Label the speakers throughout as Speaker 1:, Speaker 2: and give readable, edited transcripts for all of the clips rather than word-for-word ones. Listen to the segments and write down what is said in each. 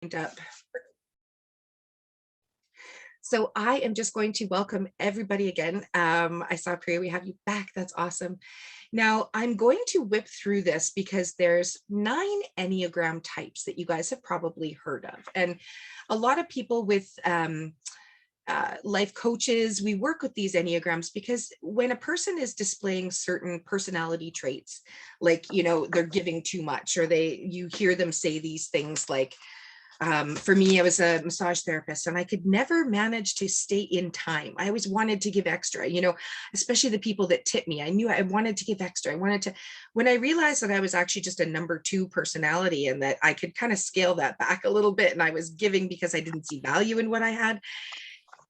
Speaker 1: Up. So I am just going to welcome everybody again. I saw Priya, we have you back. That's awesome. Now I'm going to whip through this because there's 9 Enneagram types that you guys have probably heard of. And a lot of people with life coaches, we work with these Enneagrams because when a person is displaying certain personality traits, like, they're giving too much, or you hear them say these things like, for me, I was a massage therapist and I could never manage to stay in time. I always wanted to give extra, especially the people that tip me. I knew I wanted to give extra. When I realized that I was actually just a number 2 personality and that I could kind of scale that back a little bit and I was giving because I didn't see value in what I had, it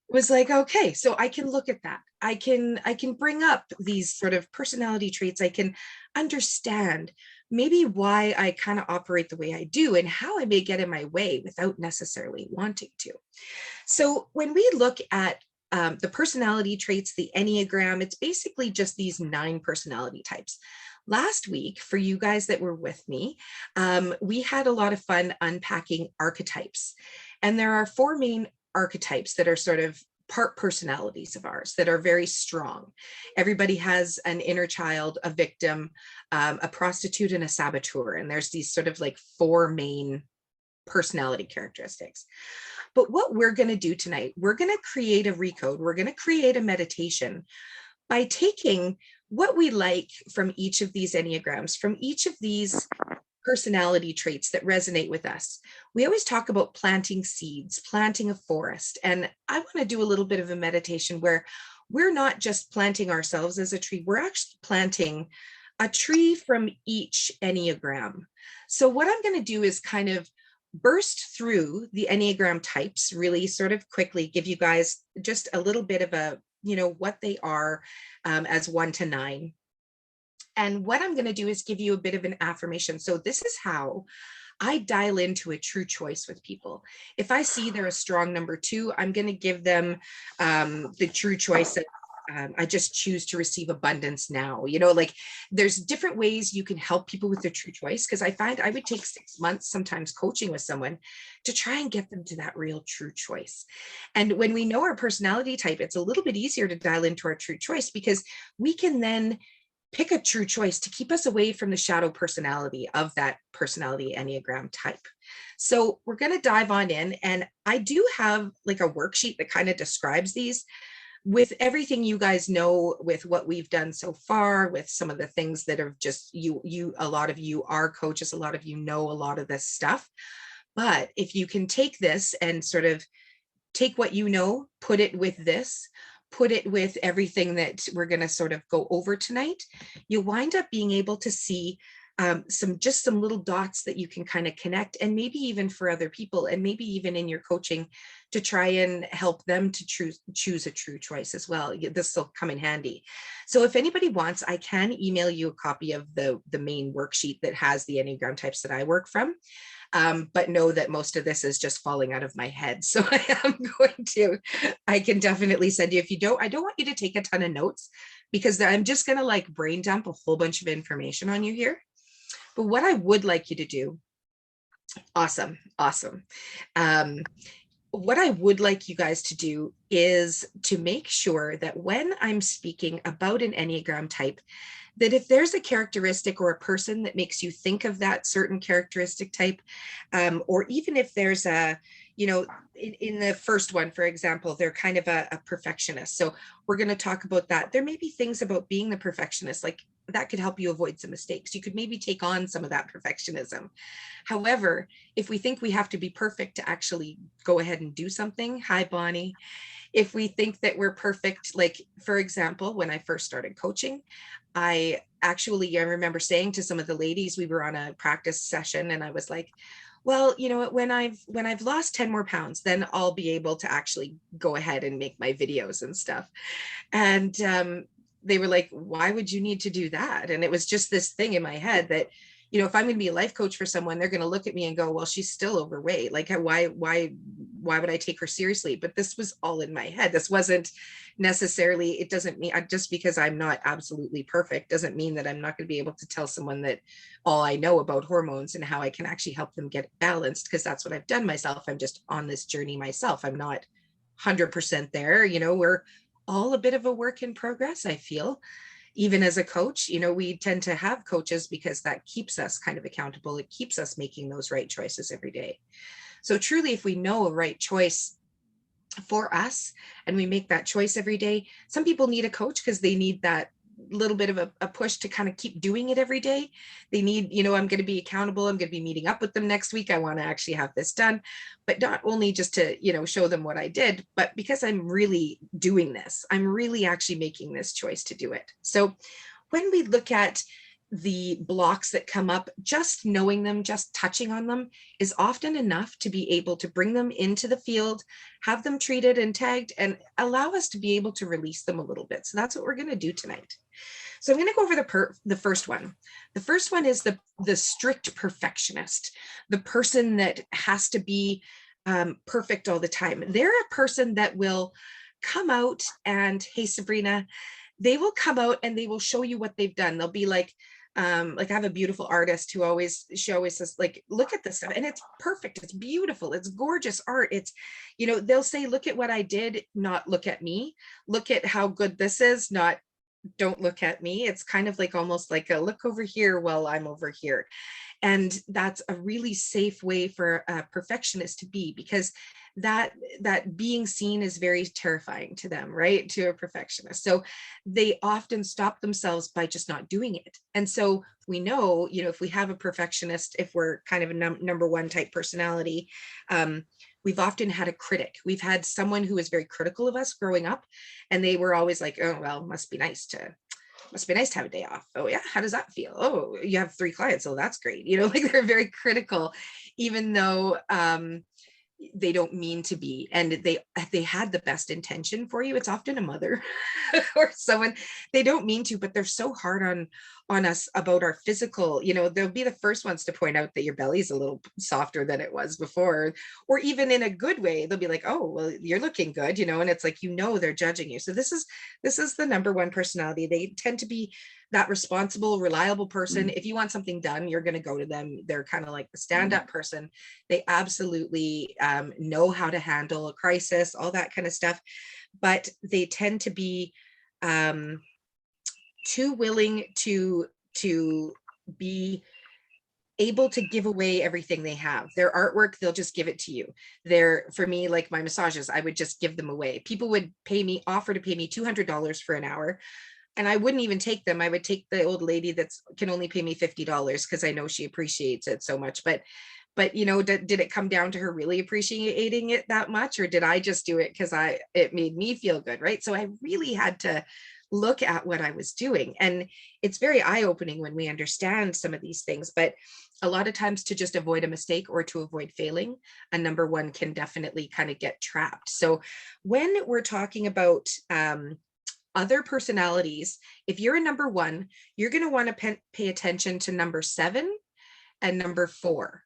Speaker 1: was like, okay, so I can look at that. I can bring up these sort of personality traits. I can understand maybe why I kind of operate the way I do and how I may get in my way without necessarily wanting to. So when we look at the personality traits, the Enneagram, it's basically just these 9 personality types. Last week, for you guys that were with me, we had a lot of fun unpacking archetypes. And there are 4 main archetypes that are sort of part personalities of ours that are very strong. Everybody has an inner child, a victim, a prostitute, and a saboteur. And there's these sort of like 4 main personality characteristics. But what we're going to do tonight, we're going to create a recode. We're going to create a meditation by taking what we like from each of these Enneagrams, from each of these personality traits that resonate with us. We always talk about planting seeds, planting a forest. And I want to do a little bit of a meditation where we're not just planting ourselves as a tree, we're actually planting a tree from each Enneagram. So what I'm going to do is kind of burst through the Enneagram types really sort of quickly, give you guys just a little bit of a, what they are as 1 to 9. And what I'm going to do is give you a bit of an affirmation. So this is how I dial into a true choice with people. If I see they're a strong number 2, I'm going to give them the true choice that I just choose to receive abundance now. Like there's different ways you can help people with their true choice, because I find I would take 6 months sometimes coaching with someone to try and get them to that real true choice. And when we know our personality type, it's a little bit easier to dial into our true choice because we can then pick a true choice to keep us away from the shadow personality of that personality Enneagram type. So we're going to dive on in, and I do have like a worksheet that kind of describes these with everything you guys know, with what we've done so far, with some of the things that are just a lot of you are coaches, a lot of you know a lot of this stuff. But if you can take this and sort of take what you know, put it with this, put it with everything that we're going to sort of go over tonight, you'll wind up being able to see some little dots that you can kind of connect, and maybe even for other people, and maybe even in your coaching to try and help them to choose a true choice as well. This will come in handy. So if anybody wants, I can email you a copy of the main worksheet that has the Enneagram types that I work from. But know that most of this is just falling out of my head. So I can definitely send you. If you don't, I don't want you to take a ton of notes because I'm just going to like brain dump a whole bunch of information on you here. But what I would like you to do, awesome. What I would like you guys to do is to make sure that when I'm speaking about an Enneagram type, that if there's a characteristic or a person that makes you think of that certain characteristic type, or even if there's a, in the first one, for example, they're kind of a perfectionist. So we're going to talk about that. There may be things about being the perfectionist, like that could help you avoid some mistakes. You could maybe take on some of that perfectionism. However, if we think we have to be perfect to actually go ahead and do something, hi, Bonnie. If we think that we're perfect, like, for example, when I first started coaching, I remember saying to some of the ladies, we were on a practice session, and I was like, well, when I've lost 10 more pounds, then I'll be able to actually go ahead and make my videos and stuff. And they were like, why would you need to do that? And it was just this thing in my head that, if I'm going to be a life coach for someone, they're going to look at me and go, well, she's still overweight. Like, why why would I take her seriously? But this was all in my head. This wasn't necessarily, it doesn't mean, just because I'm not absolutely perfect doesn't mean that I'm not going to be able to tell someone that all I know about hormones and how I can actually help them get balanced, because that's what I've done myself. I'm just on this journey myself. I'm not 100% there. We're all a bit of a work in progress, I feel. Even as a coach, we tend to have coaches because that keeps us kind of accountable. It keeps us making those right choices every day. So truly, if we know a right choice for us and we make that choice every day, some people need a coach because they need that little bit of a push to kind of keep doing it every day. They need, I'm going to be accountable. I'm going to be meeting up with them next week. I want to actually have this done, but not only just to, show them what I did, but because I'm really doing this, I'm really actually making this choice to do it. So when we look at the blocks that come up, just knowing them, just touching on them is often enough to be able to bring them into the field, have them treated and tagged, and allow us to be able to release them a little bit. So that's what we're going to do tonight. So I'm going to go over the first one. The first one is the strict perfectionist, the person that has to be perfect all the time. They're a person that will come out and, hey, Sabrina, they will come out and they will show you what they've done. They'll be like I have a beautiful artist who she always says, like, look at this stuff, and it's perfect, it's beautiful, it's gorgeous art. It's, they'll say, look at what I did, not look at me. Look at how good this is, not don't look at me. It's kind of like almost like a look over here while I'm over here. And that's a really safe way for a perfectionist to be, because that being seen is very terrifying to them, right? To a perfectionist. So they often stop themselves by just not doing it. And so we know, if we have a perfectionist, if we're kind of a number one type personality, we've often had a critic. We've had someone who was very critical of us growing up, and they were always like, oh, well, must be nice to have a day off. Oh yeah, how does that feel? Oh, you have 3 clients, oh, that's great. Like, they're very critical, even though they don't mean to be, and they had the best intention for you. It's often a mother or someone, they don't mean to, but they're so hard on us about our physical. They'll be the first ones to point out that your belly's a little softer than it was before, or even in a good way, they'll be like, oh, well, you're looking good, and it's like, they're judging you. So this is the number one personality. They tend to be that responsible, reliable person. If you want something done, you're going to go to them. They're kind of like the stand-up person. They absolutely know how to handle a crisis, all that kind of stuff, but they tend to be too willing to be able to give away everything they have. Their artwork, they'll just give it to you. For me, like my massages, I would just give them away. People would offer to pay me $200 for an hour, and I wouldn't even take them. I would take the old lady that can only pay me $50 because I know she appreciates it so much. But did it come down to her really appreciating it that much, or did I just do it because it made me feel good, right? So I really had to look at what I was doing. And it's very eye-opening when we understand some of these things. But a lot of times, to just avoid a mistake or to avoid failing, a number one can definitely kind of get trapped. So when we're talking about other personalities, if you're a number one, you're going to want to pay attention to number 7 and number 4.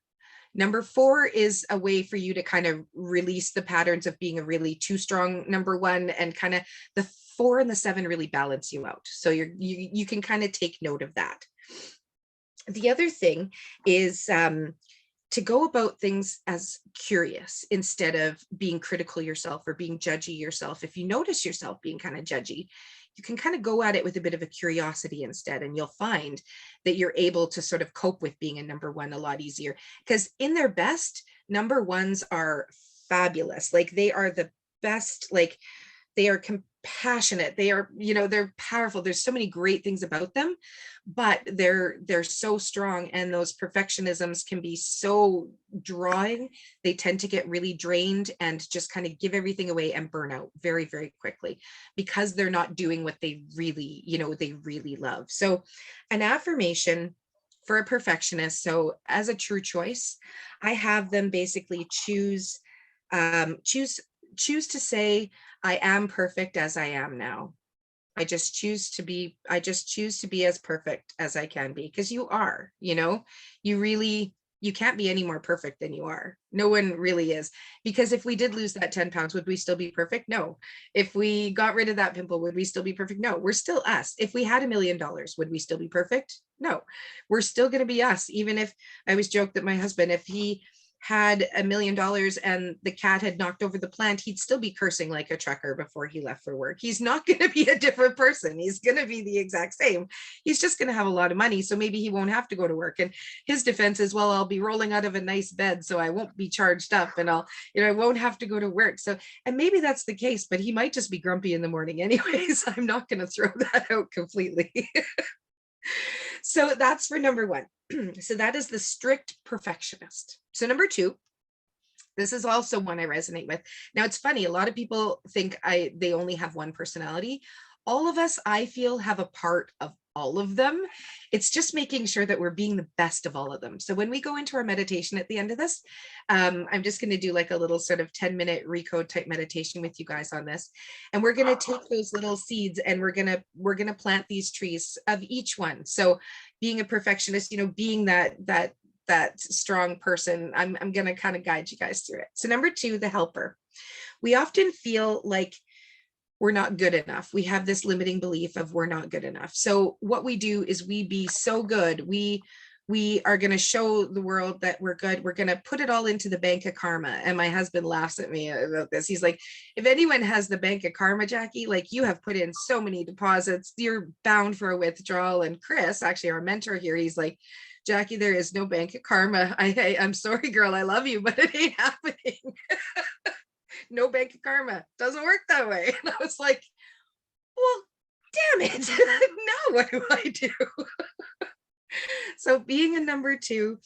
Speaker 1: Number 4 is a way for you to kind of release the patterns of being a really too strong number one, and kind of the 4 and the 7 really balance you out. So you can kind of take note of that. The other thing is to go about things as curious instead of being critical yourself or being judgy yourself. If you notice yourself being kind of judgy, you can kind of go at it with a bit of a curiosity instead, and you'll find that you're able to sort of cope with being a number one a lot easier. Because in their best, number ones are fabulous. Like, they are the best. Like, they are compassionate. They are, they're powerful. There's so many great things about them, but they're so strong, and those perfectionisms can be so drawing. They tend to get really drained and just kind of give everything away and burn out very, very quickly, because they're not doing what they really, they really love. So an affirmation for a perfectionist. So as a true choice, I have them basically choose to say, I am perfect as I am now. I just choose to be as perfect as I can be, because you are, you really, You can't be any more perfect than you are. No one really is. Because if we did lose that 10 pounds, would we still be perfect? No. If we got rid of that pimple, would we still be perfect? No. We're still us. If we had $1 million, would we still be perfect? No. We're still going to be us. Even if I always joke that my husband, if he had $1 million and the cat had knocked over the plant, he'd still be cursing like a trucker before he left for work. He's not going to be a different person. He's going to be the exact same. He's just going to have a lot of money. So maybe he won't have to go to work. And his defense is, well, I'll be rolling out of a nice bed, so I won't be charged up, and I won't have to go to work. So, and maybe that's the case, but he might just be grumpy in the morning anyways. I'm not going to throw that out completely. So that's for number one. So that is the strict perfectionist. So number two, this is also one I resonate with. Now it's funny, a lot of people think they only have one personality. All of us, I feel, have a part of all of them. It's just making sure that we're being the best of all of them. So when we go into our meditation at the end of this, I'm just going to do like a little sort of 10-minute recode type meditation with you guys on this. And we're going to take those little seeds and we're going to plant these trees of each one. So being a perfectionist, being that strong person, I'm going to kind of guide you guys through it. So number two, the helper. We often feel like we're not good enough. We have this limiting belief of we're not good enough. So what we do is we be so good. We are going to show the world that we're good. We're going to put it all into the bank of karma. And my husband laughs at me about this. He's like, if anyone has the bank of karma, Jackie, like you have put in so many deposits, you're bound for a withdrawal. And Chris, actually our mentor here, he's like, Jackie, there is no bank of karma. I'm sorry, girl. I love you, but it ain't happening. No bank of karma. Doesn't work that way. And I was like, well, damn it. Now what do I do? So being a number two,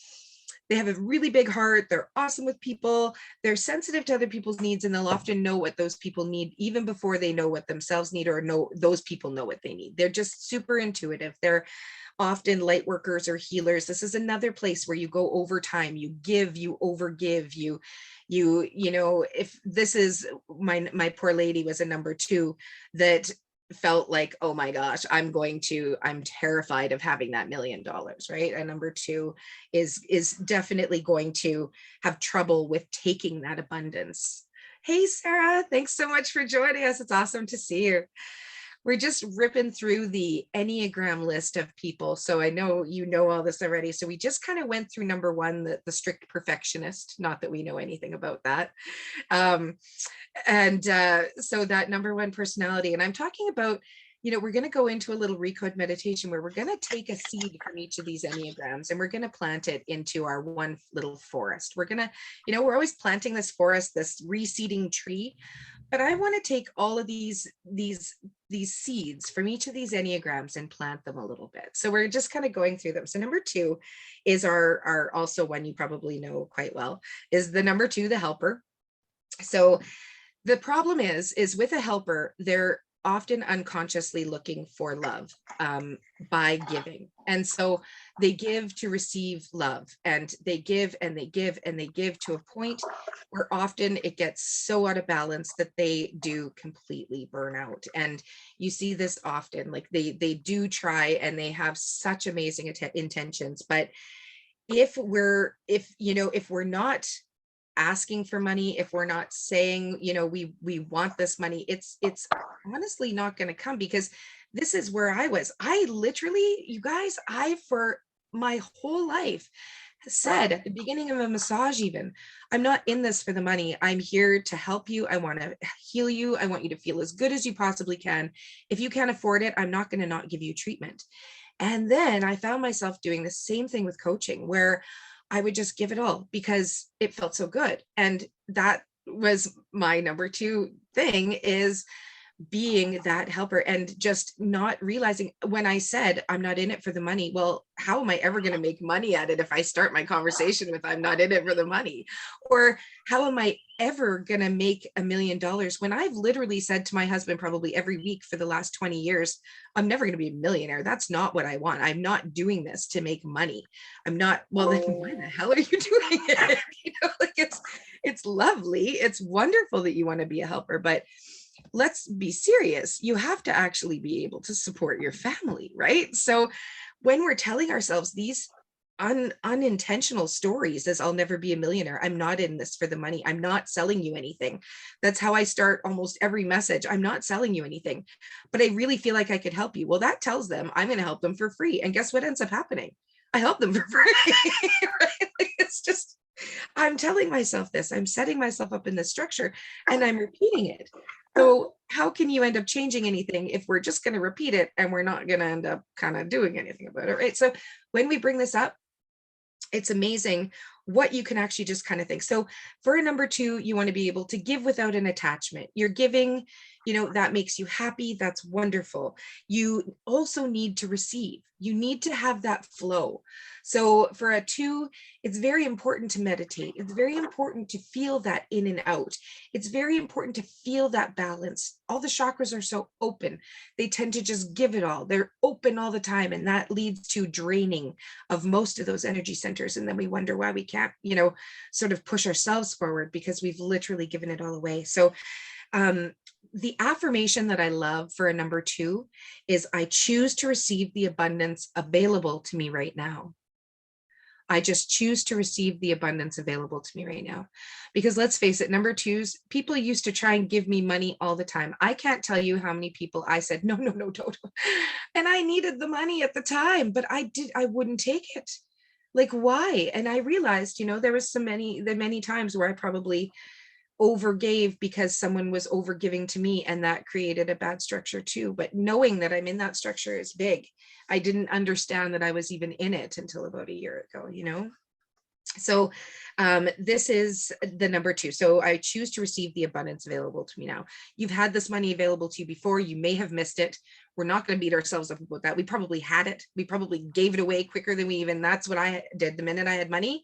Speaker 1: they have a really big heart. They're awesome with people. They're sensitive to other people's needs, and they'll often know what those people need even before they know what themselves need or know those people know what they need. They're just super intuitive. They're often light workers or healers. This is another place where you go over time. You give, you overgive, if this is my poor lady was a number two that felt like, oh my gosh, I'm terrified of having that $1 million, right? And number two is definitely going to have trouble with taking that abundance. Hey, Sarah, thanks so much for joining us. It's awesome to see you. We're just ripping through the Enneagram list of people. So I know you know all this already. So we just kind of went through number one, the strict perfectionist, not that we know anything about that. So that number one personality, and I'm talking about, we're going to go into a little recode meditation where we're going to take a seed from each of these Enneagrams and we're going to plant it into our one little forest. We're going to, we're always planting this forest, this reseeding tree, but I want to take all of these seeds from each of these Enneagrams and plant them a little bit. So we're just kind of going through them. So number two is our also one you probably know quite well, is the number two, the helper. So the problem is with a helper, they're often unconsciously looking for love by giving. And so they give to receive love, and they give and they give and they give to a point where often it gets so out of balance that they do completely burn out. And you see this often, like they do try and they have such amazing intentions, but if we're not asking for money, if we're not saying, we want this money, it's honestly not going to come, because this is where I literally, you guys, for my whole life said at the beginning of a massage, even, I'm not in this for the money. I'm here to help you. I want to heal you. I want you to feel as good as you possibly can. If you can't afford it, I'm not going to not give you treatment. And then I found myself doing the same thing with coaching, where I would just give it all because it felt so good. And that was my number two thing, is being that helper and just not realizing, when I said I'm not in it for the money, well, how am I ever going to make money at it if I start my conversation with I'm not in it for the money? Or how am I ever going to make $1 million when I've literally said to my husband probably every week for the last 20 years, I'm never going to be a millionaire. That's not what I want. I'm not doing this to make money. I'm not. Well, then why the hell are you doing it? It's lovely. It's wonderful that you want to be a helper, but let's be serious. You have to actually be able to support your family, right? So when we're telling ourselves these unintentional stories as I'll never be a millionaire. I'm not in this for the money. I'm not selling you anything. That's how I start almost every message. I'm not selling you anything, but I really feel like I could help you. Well, that tells them I'm going to help them for free. And guess what ends up happening? I help them for free. Right? Like, it's just, I'm telling myself this, I'm setting myself up in this structure and I'm repeating it. So how can you end up changing anything if we're just going to repeat it and we're not going to end up kind of doing anything about it, right? So when we bring this up, it's amazing what you can actually just kind of think. So for a number 2, you want to be able to give without an attachment. You're giving, that makes you happy. That's wonderful. You also need to receive. You need to have that flow. So for a 2, it's very important to meditate. It's very important to feel that in and out. It's very important to feel that balance. All the chakras are so open. They tend to just give it all. They're open all the time. And that leads to draining of most of those energy centers. And then we wonder why we can't, sort of push ourselves forward because we've literally given it all away. So the affirmation that I love for a number 2 is I choose to receive the abundance available to me right now. I just choose to receive the abundance available to me right now. Because let's face it, number 2s, people used to try and give me money all the time. I can't tell you how many people I said, no, don't. And I needed the money at the time, but I wouldn't take it. Like, why? And I realized, there was many times where I probably overgave because someone was overgiving to me, and that created a bad structure too. But knowing that I'm in that structure is big. I didn't understand that I was even in it until about a year ago, So this is the number 2. So I choose to receive the abundance available to me now. You've had this money available to you before. You may have missed it. We're not going to beat ourselves up about that. We probably had it. We probably gave it away quicker than that's what I did. The minute I had money,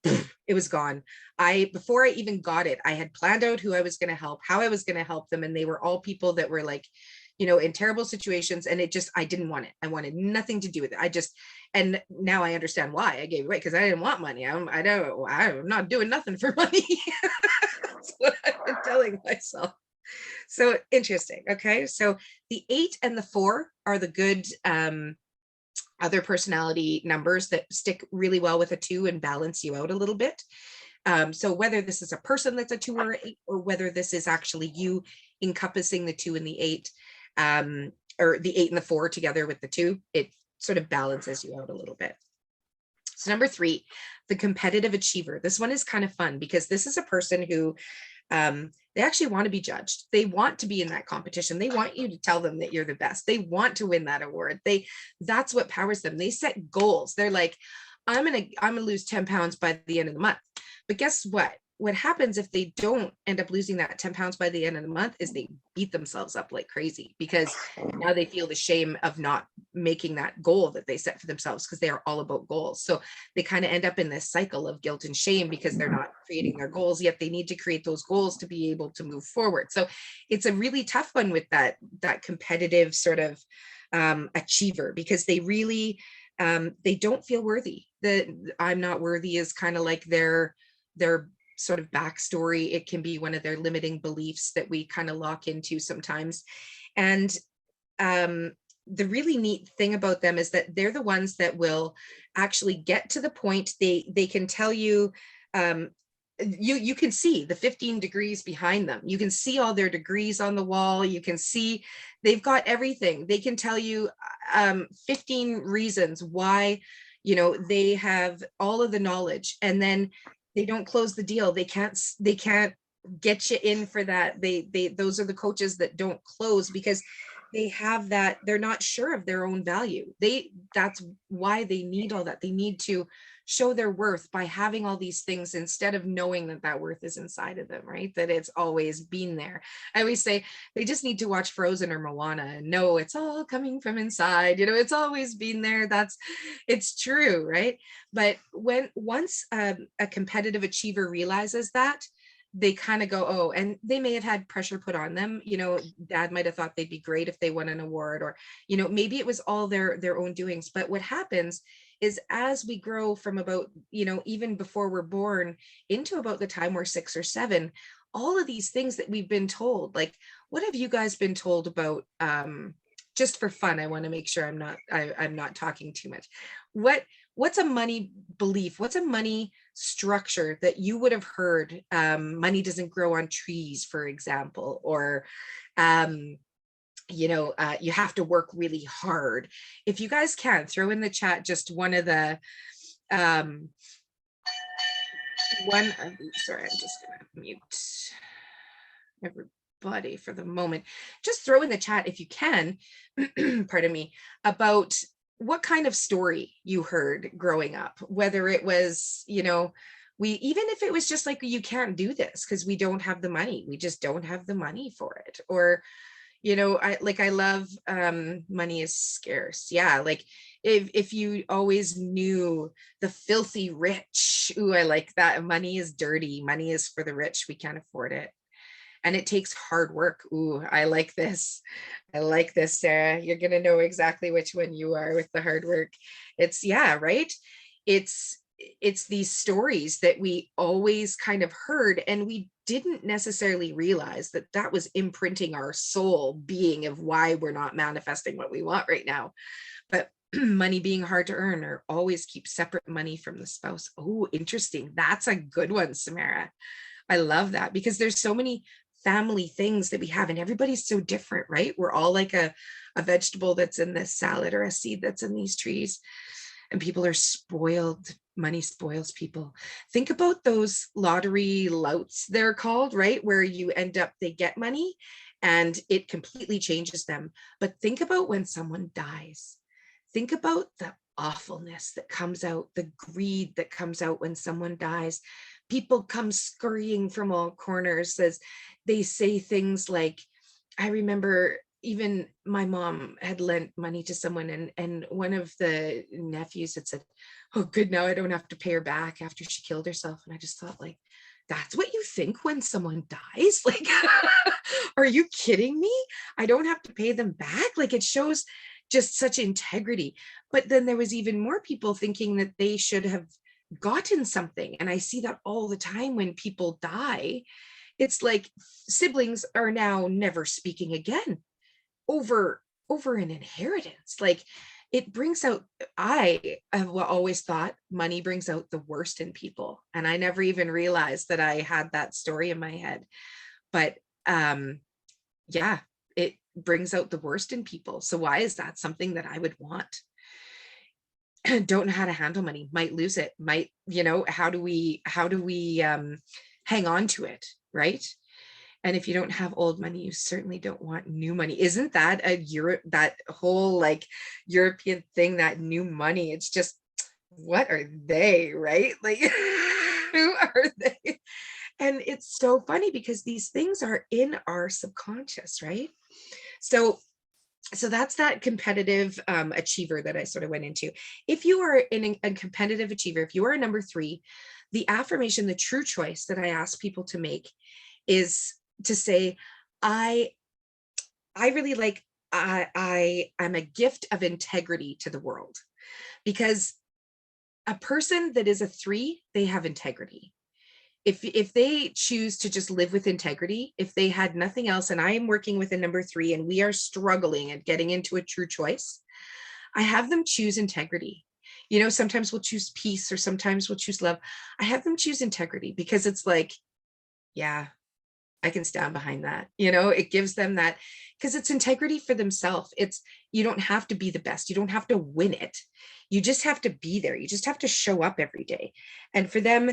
Speaker 1: it was gone. Before I even got it, I had planned out who I was going to help, how I was going to help them. And they were all people that were like, in terrible situations. And I didn't want it. I wanted nothing to do with it. And now I understand why I gave it away, because I didn't want money. I'm not doing nothing for money. That's what I've been telling myself. So interesting. Okay. So the 8 and the 4 are the good, other personality numbers that stick really well with a 2 and balance you out a little bit. So whether this is a person that's a 2 or 8, or whether this is actually you encompassing the 2 and the 8, or the 8 and the 4 together with the 2, it sort of balances you out a little bit. So number 3, the competitive achiever. This one is kind of fun because this is a person who they actually want to be judged. They want to be in that competition. They want you to tell them that you're the best. They want to win that award. That's what powers them. They set goals. They're like, I'm gonna lose 10 pounds by the end of the month. But guess what? What happens if they don't end up losing that 10 pounds by the end of the month is they beat themselves up like crazy, because now they feel the shame of not making that goal that they set for themselves, because they are all about goals. So they kind of end up in this cycle of guilt and shame because they're not creating their goals, yet they need to create those goals to be able to move forward. So it's a really tough one with that competitive sort of achiever, because they really they don't feel worthy. That I'm not worthy is kind of like their sort of backstory. It can be one of their limiting beliefs that we kind of lock into sometimes. And the really neat thing about them is that they're the ones that will actually get to the point. They can tell you, you can see the 15 degrees behind them. You can see all their degrees on the wall. You can see they've got everything. They can tell you 15 reasons why, they have all of the knowledge, and then they don't close the deal. They can't get you in for that. Those are the coaches that don't close because they have that, they're not sure of their own value. That's why they need all that. They need to show their worth by having all these things instead of knowing that worth is inside of them, right? That it's always been there. I always say they just need to watch Frozen or Moana and know it's all coming from inside. It's always been there. It's true, right? But once a competitive achiever realizes that, they kind of go, oh, and they may have had pressure put on them. Dad might have thought they'd be great if they won an award, or, maybe it was all their own doings. But what happens is as we grow from about, even before we're born into about the time we're 6 or 7, all of these things that we've been told, like, what have you guys been told about, just for fun? I want to make sure I'm not talking too much. What what's a money belief? What's a money structure that you would have heard? Money doesn't grow on trees, for example, or you have to work really hard. If you guys can, throw in the chat just one of the um, sorry, I'm just gonna mute everybody for the moment. Just throw in the chat if you can, pardon me, about what kind of story you heard growing up, whether it was, even if it was just like, you can't do this because we don't have the money, we just don't have the money for it. Or, I love money is scarce. Yeah, like if you always knew the filthy rich, ooh, I like that. Money is dirty, money is for the rich, we can't afford it. And it takes hard work. Ooh, I like this. I like this, Sarah. You're going to know exactly which one you are with the hard work. It's, yeah, right? It's these stories that we always kind of heard, and we didn't necessarily realize that that was imprinting our soul being of why we're not manifesting what we want right now. But money being hard to earn, or always keep separate money from the spouse. Oh, interesting. That's a good one, Samara. I love that, because there's so many family things that we have, and everybody's so different, right? We're all like a vegetable that's in this salad, or a seed that's in these trees, and people are spoiled. Money spoils people. Think about those lottery louts, they're called, right? Where you end up, they get money and it completely changes them. But think about when someone dies. Think about the awfulness that comes out, the greed that comes out when someone dies. People come scurrying from all corners as they say things like, I remember even my mom had lent money to someone, and one of the nephews had said, oh, good, now I don't have to pay her back after she killed herself. And I just thought, like, that's what you think when someone dies? Like, are you kidding me? I don't have to pay them back. Like, it shows just such integrity. But then there was even more people thinking that they should have gotten something. And I see that all the time when people die. It's like siblings are now never speaking again over an inheritance. Like, it brings out, I have always thought money brings out the worst in people, and I never even realized that I had that story in my head. But yeah, it brings out the worst in people. So why is that something that I would want? Don't know how to handle money, might lose it, might, how do we hang on to it, right? And if you don't have old money, you certainly don't want new money. Isn't that that whole like European thing, that new money? It's just, what are they, right? Like, who are they? And it's so funny because these things are in our subconscious, right? So that's that competitive achiever that I sort of went into. If you are a competitive achiever, if you are a number 3, the affirmation, the true choice that I ask people to make is to say, I really like, I'm a gift of integrity to the world. Because a person that is a 3, they have integrity. If they choose to just live with integrity, if they had nothing else, and I am working with a number 3 and we are struggling at getting into a true choice, I have them choose integrity. Sometimes we'll choose peace, or sometimes we'll choose love. I have them choose integrity, because it's like, yeah, I can stand behind that. It gives them that, because it's integrity for themselves. You don't have to be the best. You don't have to win it. You just have to be there. You just have to show up every day. And for them,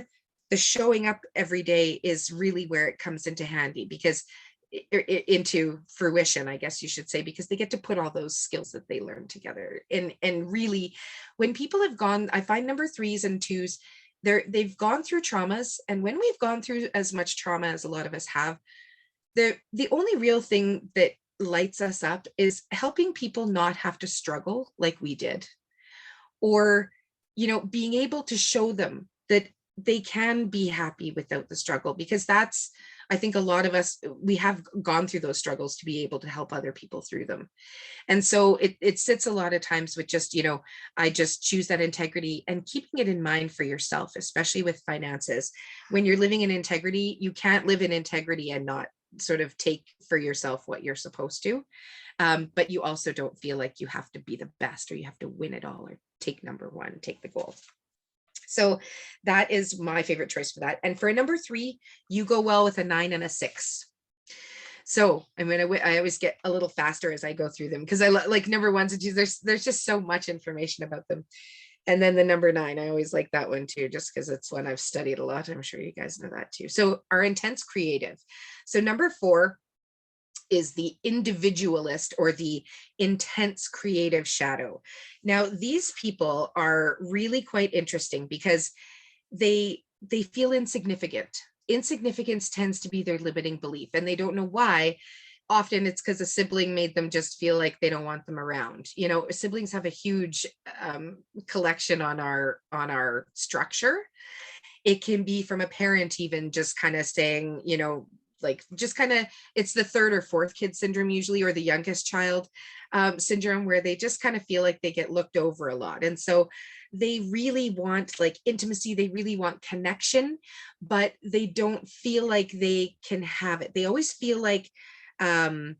Speaker 1: the showing up every day is really where it comes into handy, because into fruition, I guess you should say, because they get to put all those skills that they learn together. And really, when people have gone, I find number 3s and 2s, they've gone through traumas. And when we've gone through as much trauma as a lot of us have, the only real thing that lights us up is helping people not have to struggle like we did, or being able to show them that they can be happy without the struggle. Because that's, I think a lot of us, we have gone through those struggles to be able to help other people through them. And so it sits a lot of times with just, I just choose that integrity, and keeping it in mind for yourself, especially with finances. When you're living in integrity, you can't live in integrity and not sort of take for yourself what you're supposed to. But you also don't feel like you have to be the best, or you have to win it all, or take number 1, take the goal. So that is my favorite choice for that. And for a number 3, you go well with a 9 and a 6. So I always get a little faster as I go through them, because I like number 1s and 2s. There's just so much information about them. And then the number 9, I always like that one too, just because it's one I've studied a lot. I'm sure you guys know that too. So our intense creative. So number 4 is the individualist, or the intense creative shadow. Now, these people are really quite interesting because they feel insignificant. Insignificance tends to be their limiting belief, and they don't know why. Often it's because a sibling made them just feel like they don't want them around. Siblings have a huge collection on our structure. It can be from a parent even just kind of saying, like just kind of, it's the 3rd or 4th kid syndrome usually, or the youngest child syndrome, where they just kind of feel like they get looked over a lot. And so they really want like intimacy, they really want connection, but they don't feel like they can have it. They always feel like there's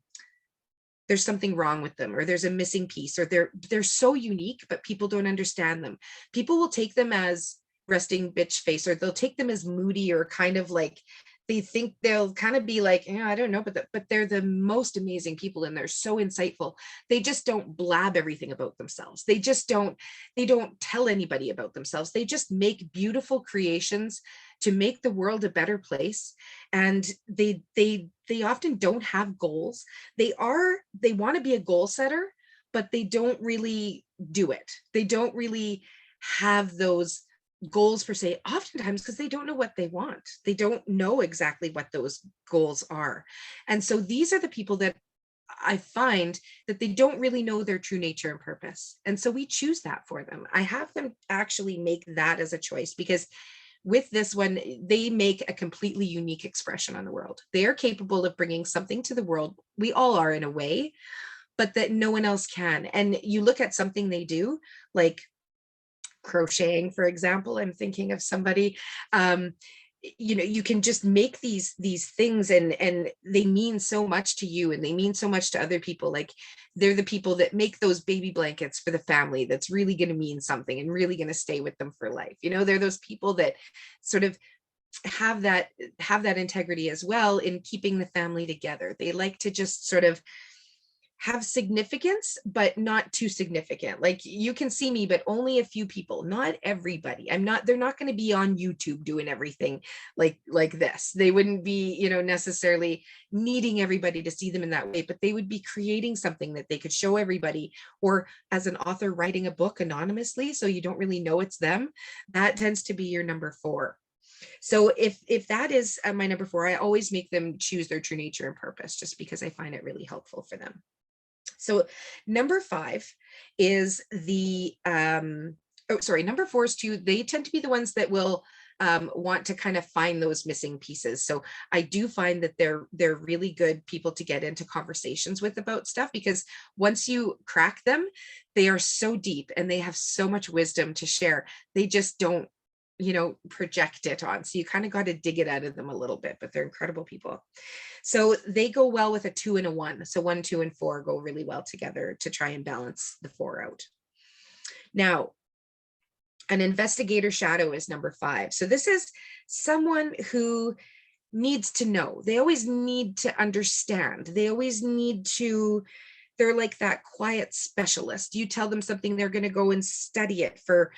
Speaker 1: something wrong with them, or there's a missing piece, or they're so unique, but people don't understand them. People will take them as resting bitch face, or they'll take them as moody, or kind of like they think they'll kind of be like, I don't know, but they're the most amazing people, and they're so insightful. They just don't blab everything about themselves. They don't tell anybody about themselves. They just make beautiful creations to make the world a better place. And they often don't have goals. They want to be a goal setter, but they don't really do it. They don't really have those goals per se, oftentimes because they don't know what they want. They don't know exactly what those goals are. And so these are the people that I find that they don't really know their true nature and purpose. And so we choose that for them. I have them actually make that as a choice, because with this one, they make a completely unique expression on the world. They are capable of bringing something to the world. We all are in a way, but that no one else can. And you look at something they do, like crocheting, for example. I'm thinking of somebody, you can just make these things, and they mean so much to you, and they mean so much to other people. Like they're the people that make those baby blankets for the family that's really going to mean something and really going to stay with them for life. They're those people that sort of have that integrity as well in keeping the family together. They like to just sort of have significance, but not too significant. Like you can see me, but only a few people, not everybody. They're not going to be on YouTube doing everything like this. They wouldn't be, necessarily needing everybody to see them in that way, but they would be creating something that they could show everybody, or as an author writing a book anonymously, so you don't really know it's them. That tends to be your number 4. So if that is my number 4, I always make them choose their true nature and purpose, just because I find it really helpful for them. So number 5 is number 4 is 2. They tend to be the ones that will want to kind of find those missing pieces. So I do find that they're really good people to get into conversations with about stuff, because once you crack them, they are so deep and they have so much wisdom to share. They just don't project it on. So you kind of got to dig it out of them a little bit, but they're incredible people. So they go well with a 2 and a 1. So 1, 2, and 4 go really well together to try and balance the 4 out. Now, an investigator shadow is number 5. So this is someone who needs to know. They always need to understand. They always need to, they're like that quiet specialist. You tell them something, they're going to go and study it for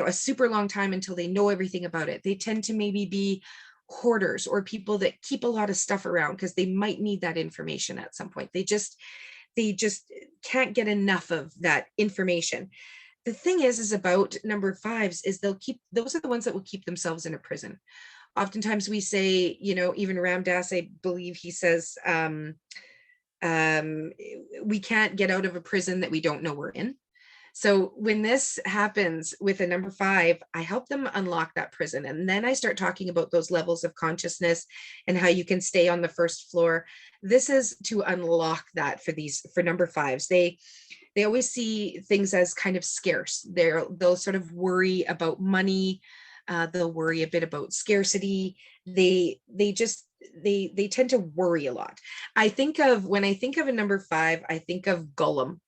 Speaker 1: a super long time until they know everything about it. They tend to maybe be hoarders, or people that keep a lot of stuff around because they might need that information at some point. They just can't get enough of that information. The thing is about number 5s is those are the ones that will keep themselves in a prison. Oftentimes we say, even Ram Dass, I believe he says, we can't get out of a prison that we don't know we're in. So when this happens with a number 5, I help them unlock that prison. And then I start talking about those levels of consciousness and how you can stay on the first floor. This is to unlock that for number 5s. They always see things as kind of scarce. They'll sort of worry about money. They'll worry a bit about scarcity. They tend to worry a lot. When I think of a number 5, I think of Gollum.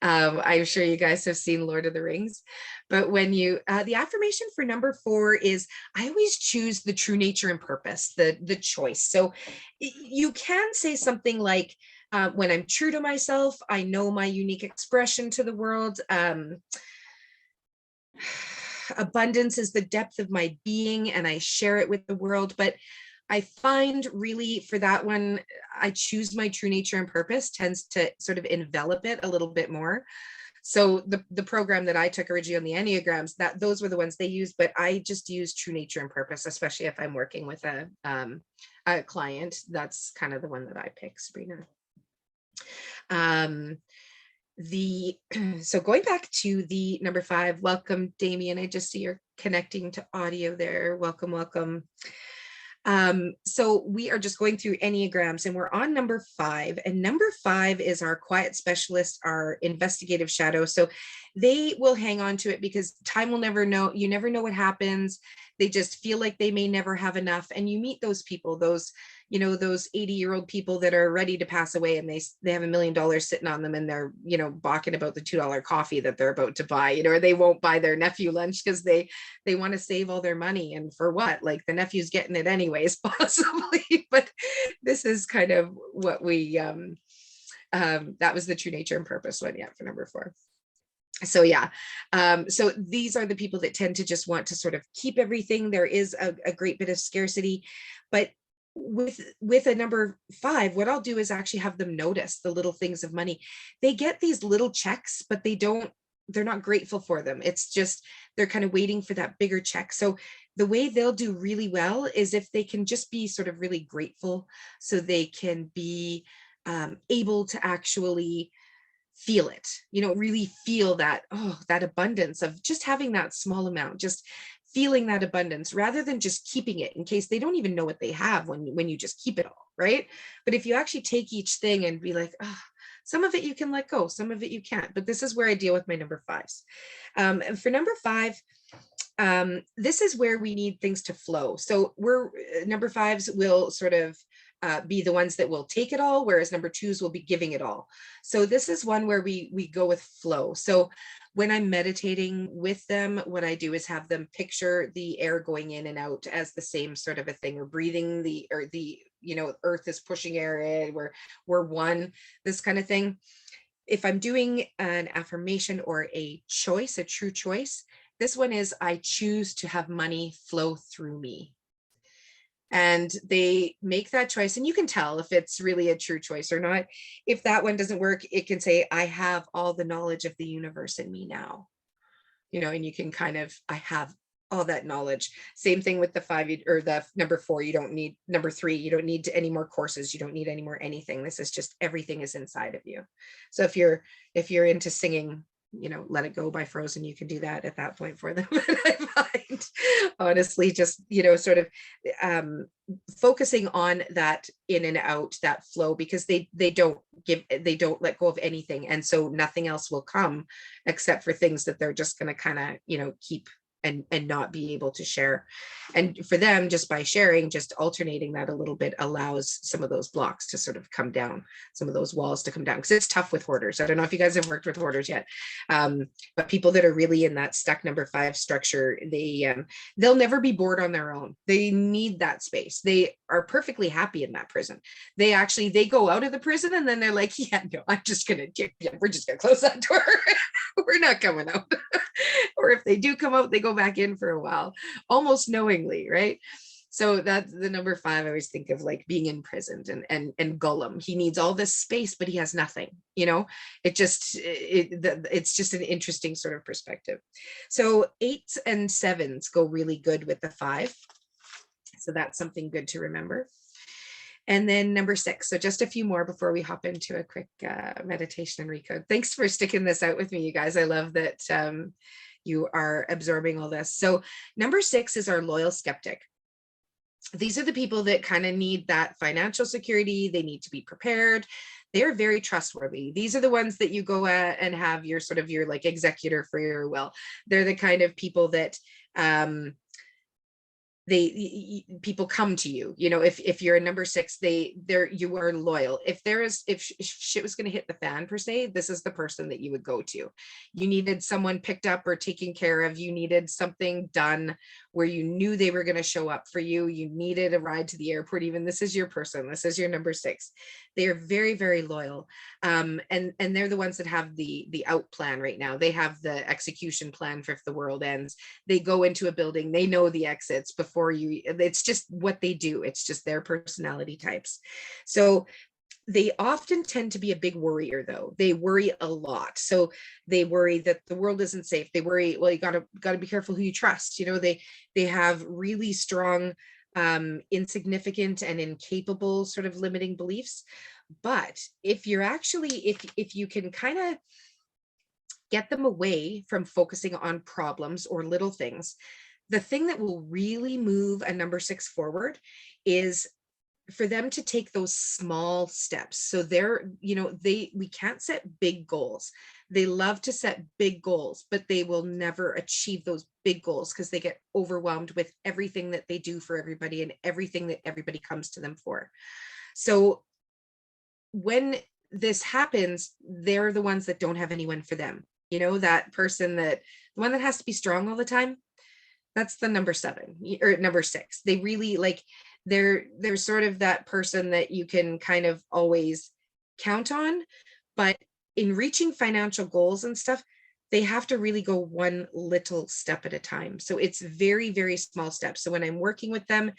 Speaker 1: I'm sure you guys have seen Lord of the Rings, but when you, the affirmation for number 4 is, I always choose the true nature and purpose, the choice. So you can say something like, when I'm true to myself, I know my unique expression to the world. Abundance is the depth of my being, and I share it with the world. But I find really for that one, I choose my true nature and purpose tends to sort of envelop it a little bit more. So the program that I took originally on the Enneagrams, that those were the ones they used, but I just use true nature and purpose, especially if I'm working with a client. That's kind of the one that I pick, Sabrina. So going back to the number 5, welcome, Damien. I just see you're connecting to audio there. Welcome, welcome. So we are just going through Enneagrams, and we're on number 5, and number 5 is our quiet specialist, our investigative shadow. So they will hang on to it because time will never know. You never know what happens. They just feel like they may never have enough. And you meet those people, those 80-year-old people that are ready to pass away, and they have $1 million sitting on them, and they're, balking about the $2 coffee that they're about to buy, or they won't buy their nephew lunch because they want to save all their money. And for what? Like, the nephew's getting it anyways, possibly. But this is kind of what we, that was the true nature and purpose one, yeah, for number 4. So yeah, so these are the people that tend to just want to sort of keep everything. There is a great bit of scarcity, but with a number 5, what I'll do is actually have them notice the little things of money. They get these little checks, but they're not grateful for them. It's just, they're kind of waiting for that bigger check. So the way they'll do really well is if they can just be sort of really grateful, so they can be able to actually feel it, really feel that, that abundance of just having that small amount, just feeling that abundance, rather than just keeping it in case they don't even know what they have when you just keep it all, right? But if you actually take each thing and be like, some of it you can let go, some of it you can't. But this is where I deal with my number 5s. And for number 5, this is where we need things to flow. So number 5s will sort of be the ones that will take it all, whereas number 2s will be giving it all. So this is one where we go with flow. So when I'm meditating with them, what I do is have them picture the air going in and out as the same sort of a thing. We're breathing the earth is pushing air in, we're one, this kind of thing. If I'm doing an affirmation or a choice, a true choice, this one is, I choose to have money flow through me. And they make that choice, and you can tell if it's really a true choice or not. If that one doesn't work, it can say, I have all the knowledge of the universe in me now, and you can kind of, I have all that knowledge. Same thing with the 5 or the number 4. You don't need number 3. You don't need any more courses. You don't need any more anything. This is just, everything is inside of you. So if you're into singing, Let It Go by Frozen, you can do that at that point for them. I find, honestly, just, sort of focusing on that in and out, that flow, because they don't let go of anything. And so nothing else will come except for things that they're just going to kind of, keep and not be able to share. And for them, just by sharing, just alternating that a little bit allows some of those blocks to sort of come down, some of those walls to come down, because it's tough with hoarders. I don't know if you guys have worked with hoarders yet, but people that are really in that stuck number 5 structure, they'll never be bored on their own. They need that space. They are perfectly happy in that prison. They go out of the prison and then they're like, yeah, no, we're just gonna close that door. We're not coming out. Or if they do come out, they go back in for a while, almost knowingly, right? So that's the number 5. I always think of like being imprisoned, and Gollum. He needs all this space, but he has nothing. It's just an interesting sort of perspective. So 8s and 7s go really good with the 5. So that's something good to remember. And then number 6. So just a few more before we hop into a quick meditation and recode. Thanks for sticking this out with me, you guys. I love that you are absorbing all this. So number 6 is our loyal skeptic. These are the people that kind of need that financial security. They need to be prepared. They're very trustworthy. These are the ones that you go at and have your sort of your like executor for your will. They're the kind of people that people come to you, if you're a number 6, you are loyal. If shit was going to hit the fan per se, this is the person that you would go to. You needed someone picked up or taken care of, you needed something done where you knew they were going to show up for you, you needed a ride to the airport, even, this is your person, this is your number 6. They are very, very loyal. And they're the ones that have the out plan right now. They have the execution plan for if the world ends. They go into a building, they know the exits before you. It's just what they do. It's just their personality types. So they often tend to be a big worrier, though. They worry a lot. So they worry that the world isn't safe. They worry, well, you gotta be careful who you trust. They have really strong insignificant and incapable sort of limiting beliefs. But if you can kind of get them away from focusing on problems or little things, the thing that will really move a number 6 forward is for them to take those small steps. So we can't set big goals. They love to set big goals, but they will never achieve those big goals because they get overwhelmed with everything that they do for everybody and everything that everybody comes to them for. So when this happens, they're the ones that don't have anyone for them. That person, the one that has to be strong all the time, that's the number 7 or number 6. They really they're sort of that person that you can kind of always count on, but in reaching financial goals and stuff, they have to really go one little step at a time. So it's very, very small steps. So when I'm working with them,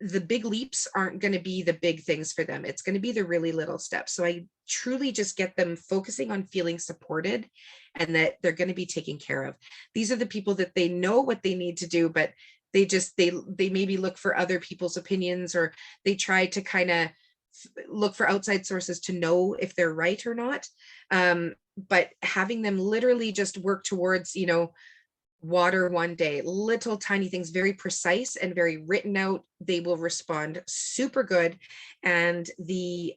Speaker 1: the big leaps aren't going to be the big things for them. It's going to be the really little steps. So I truly just get them focusing on feeling supported and that they're going to be taken care of. These are the people that they know what they need to do, but they maybe look for other people's opinions, or they try to kind of look for outside sources to know if they're right or not. But having them literally just work towards, water one day, little tiny things, very precise and very written out, they will respond super good. And the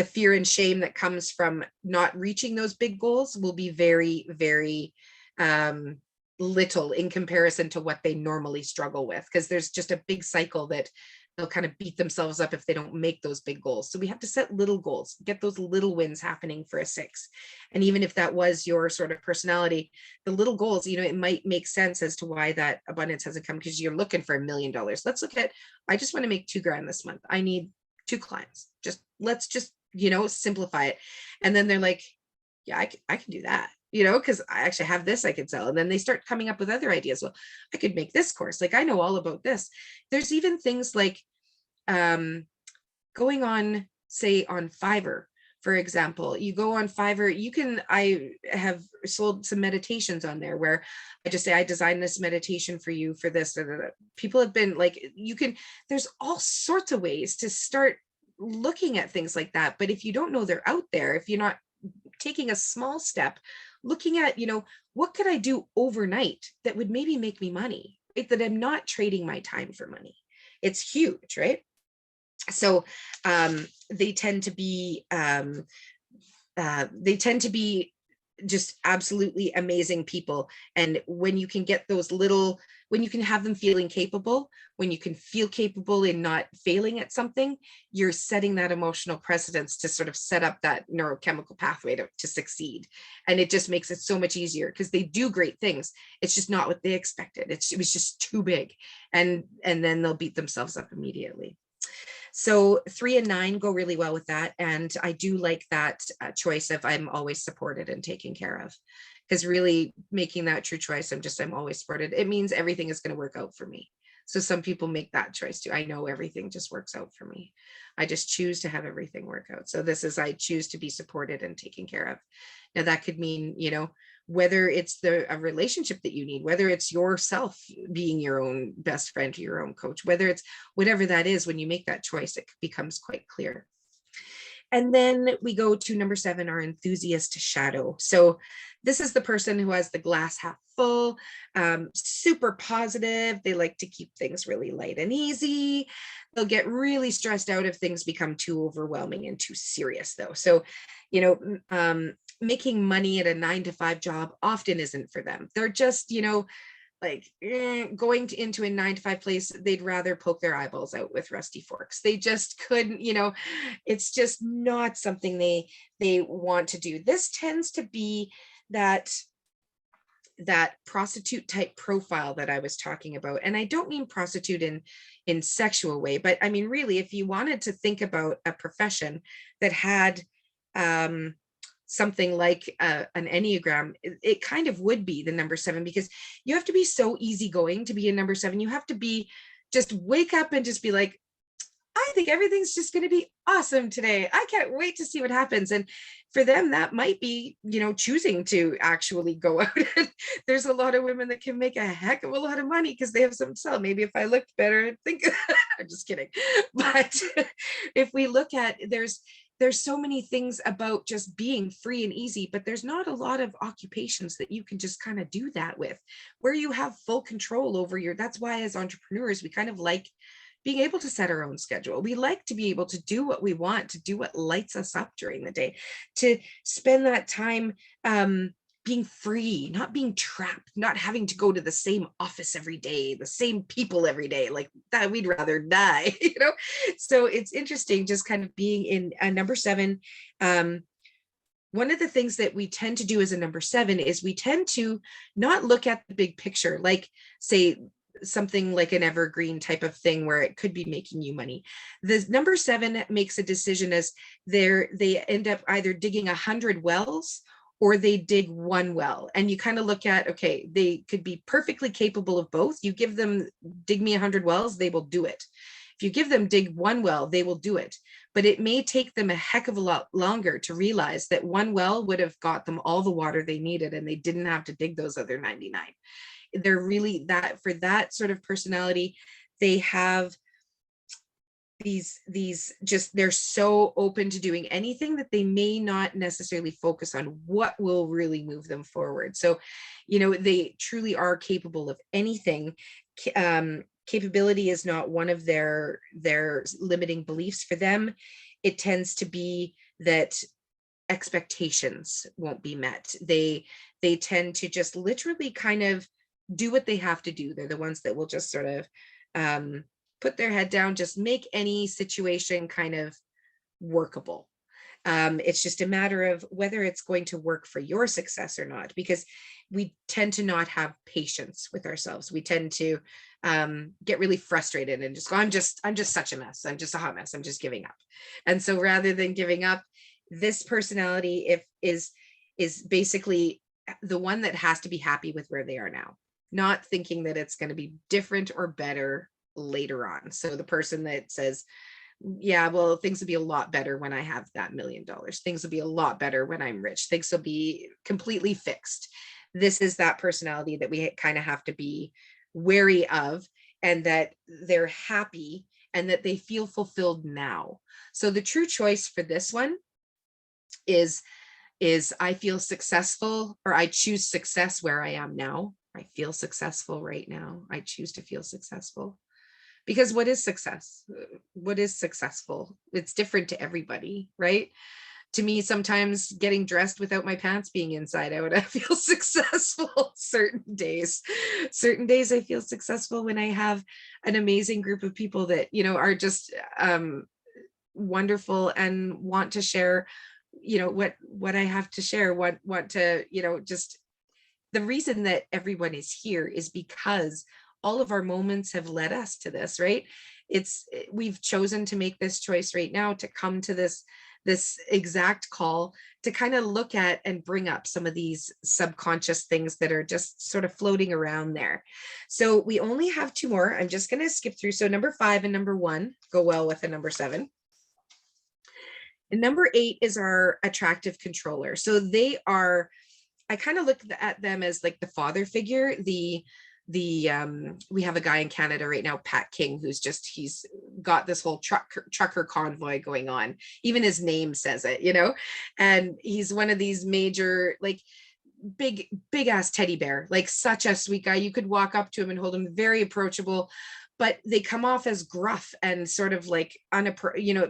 Speaker 1: fear and shame that comes from not reaching those big goals will be very, very little in comparison to what they normally struggle with, because there's just a big cycle that they'll kind of beat themselves up if they don't make those big goals. So we have to set little goals, get those little wins happening for a 6. And even if that was your sort of personality, the little goals, it might make sense as to why that abundance hasn't come, because you're looking for $1 million. Let's look at, I just want to make $2,000 this month. I need 2 clients. Let's simplify it. And then they're like, yeah, I can do that, because I actually have this I could sell. And then they start coming up with other ideas. Well, I could make this course. I know all about this. There's even things like going on, say, on Fiverr, for example. You go on Fiverr, I have sold some meditations on there where I just say, I designed this meditation for you for this. People have been there's all sorts of ways to start looking at things like that. But if you don't know they're out there, if you're not taking a small step, looking at, what could I do overnight that would maybe make me money, right? That I'm not trading my time for money. It's huge, right? So they tend to be just absolutely amazing people. And when you can get those when you can have them feeling capable, when you can feel capable in not failing at something, you're setting that emotional precedence to sort of set up that neurochemical pathway to succeed. And it just makes it so much easier, because they do great things. It's just not what they expected. It was just too big. And then they'll beat themselves up immediately. So 3 and 9 go really well with that. And I do like that choice of I'm always supported and taken care of, because really making that true choice, I'm always supported. It means everything is going to work out for me. So some people make that choice too. I know everything just works out for me. I just choose to have everything work out. So I choose to be supported and taken care of. Now that could mean, whether it's a relationship that you need, whether it's yourself being your own best friend or your own coach, whether it's whatever that is, when you make that choice, it becomes quite clear. And then we go to number 7, our enthusiast shadow. So this is the person who has the glass half full, super positive. They like to keep things really light and easy. They'll get really stressed out if things become too overwhelming and too serious, though. So, making money at a 9-to-5 job often isn't for them. They're just, like going into a 9 to 5 place, they'd rather poke their eyeballs out with rusty forks. They just couldn't, it's just not something they want to do. This tends to be that prostitute type profile that I was talking about. And I don't mean prostitute in sexual way, but I mean, really, if you wanted to think about a profession that had something like an Enneagram, it kind of would be the number 7, because you have to be so easygoing to be a number 7. You have to be just wake up and just be like, I think everything's just going to be awesome today. I can't wait to see what happens. And for them, that might be, choosing to actually go out. There's a lot of women that can make a heck of a lot of money because they have some sell. Maybe if I looked better, I'd think, I'm just kidding. But if we look at, there's so many things about just being free and easy, but there's not a lot of occupations that you can just kind of do that with, where you have full control over that's why as entrepreneurs, we kind of like being able to set our own schedule. We like to be able to do what we want, to do what lights us up during the day, to spend that time being free, not being trapped, not having to go to the same office every day, the same people every day, like that. We'd rather die, So it's interesting just kind of being in a number 7. One of the things that we tend to do as a number 7 is we tend to not look at the big picture, like say, something like an evergreen type of thing where it could be making you money. The number 7 makes a decision as they end up either digging 100 wells or they dig 1 well. And you kind of look at, okay, they could be perfectly capable of both. You give them dig me 100 wells, they will do it. If you give them dig 1 well, they will do it. But it may take them a heck of a lot longer to realize that 1 well would have got them all the water they needed and they didn't have to dig those other 99. They're really for that sort of personality, they have these just, they're so open to doing anything that they may not necessarily focus on what will really move them forward. So, they truly are capable of anything. Capability is not one of their limiting beliefs for them. It tends to be that expectations won't be met. They tend to just literally kind of do what they have to do. They're the ones that will just sort of put their head down, just make any situation kind of workable. It's just a matter of whether it's going to work for your success or not, because we tend to not have patience with ourselves. We tend to get really frustrated and just go, I'm just such a mess. I'm just a hot mess. I'm just giving up. And so rather than giving up, this personality is basically the one that has to be happy with where they are now, not thinking that it's going to be different or better later on. So the person that says, yeah, well, things will be a lot better when I have that $1 million. Things will be a lot better when I'm rich. Things will be completely fixed. This is that personality that we kind of have to be wary of, and that they're happy and that they feel fulfilled now. So the true choice for this one is I feel successful, or I choose success where I am now. I feel successful right now. I choose to feel successful. Because what is success? What is successful? It's different to everybody, right? To me, sometimes getting dressed without my pants being inside out, I feel successful. Certain days I feel successful when I have an amazing group of people that, are just wonderful and want to share, what I have to share, want to, just the reason that everyone is here is because all of our moments have led us to this, right? We've chosen to make this choice right now to come to this exact call, to kind of look at and bring up some of these subconscious things that are just sort of floating around there. So we only have 2 more. I'm just going to skip through. So number 5 and number 1 go well with a number 7. And number 8 is our attractive controller. So I kind of look at them as like the father figure. We have a guy in Canada right now, Pat King, he's got this whole trucker convoy going on. Even his name says it, and he's one of these major, like big ass teddy bear, like such a sweet guy. You could walk up to him and hold him, very approachable, but they come off as gruff and sort of like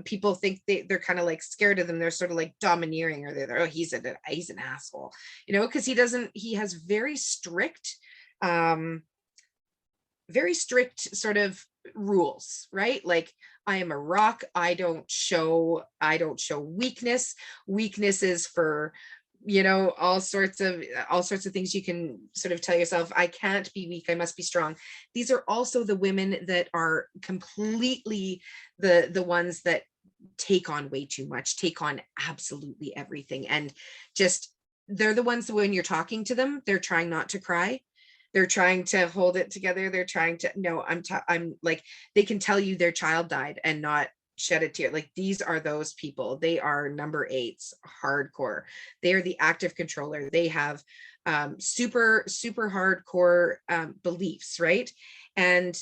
Speaker 1: people think they're kind of like scared of them. They're sort of like domineering, or they're, oh, he's an asshole, because he has very strict very strict sort of rules, right? Like, I am a rock. I don't show weakness. Weakness is for, all sorts of things you can sort of tell yourself. I can't be weak, I must be strong. These are also the women that are completely the ones that take on way too much, take on absolutely everything, and just, they're the ones that when you're talking to them, they're trying not to cry. They're trying to hold it together. They're trying to, no, I'm like, they can tell you their child died and not shed a tear. Like, these are those people. They are number eights, hardcore. They are the active controller. They have super, super hardcore beliefs, right? And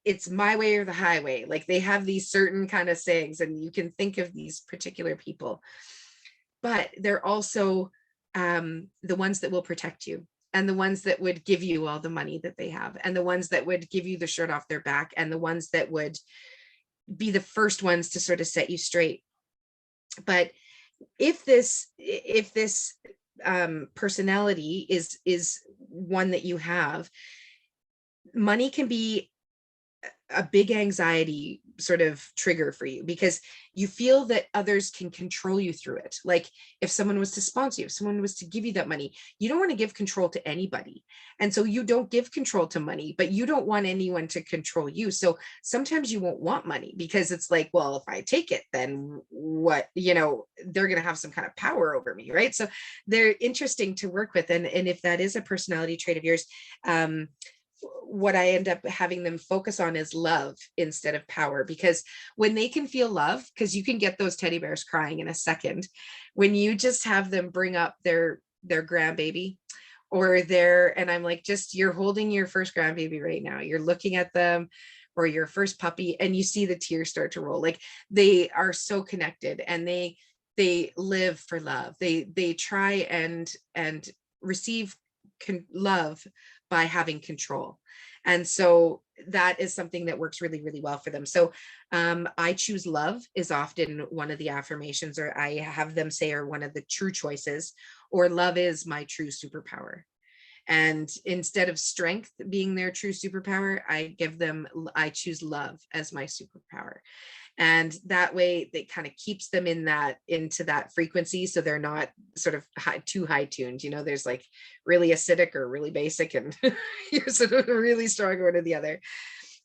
Speaker 1: it's my way or the highway. Like, they have these certain kind of sayings, and you can think of these particular people, but they're also the ones that will protect you, and the ones that would give you all the money that they have, and the ones that would give you the shirt off their back, and the ones that would be the first ones to sort of set you straight. But if this personality is one that you have, money can be a big anxiety sort of trigger for you, because you feel that others can control you through it. Like, if someone was to sponsor you, if someone was to give you that money, you don't want to give control to anybody. And so you don't give control to money, but you don't want anyone to control you. So sometimes you won't want money, because it's like, well, if I take it, then what, they're going to have some kind of power over me, right? So they're interesting to work with. And if that is a personality trait of yours, what I end up having them focus on is love instead of power. Because when they can feel love, because you can get those teddy bears crying in a second, when you just have them bring up their grandbaby or and I'm like, just, you're holding your first grandbaby right now, you're looking at them, or your first puppy, and you see the tears start to roll. Like, they are so connected, and they live for love. They try and receive love by having control. And so that is something that works really, really well for them. So I choose love is often one of the affirmations, or I have them say, or one of the true choices, or love is my true superpower. And instead of strength being their true superpower, I choose love as my superpower. And that way it kind of keeps them into that frequency, so they're not sort of too high tuned. There's like really acidic or really basic, and you're sort of really strong one or the other.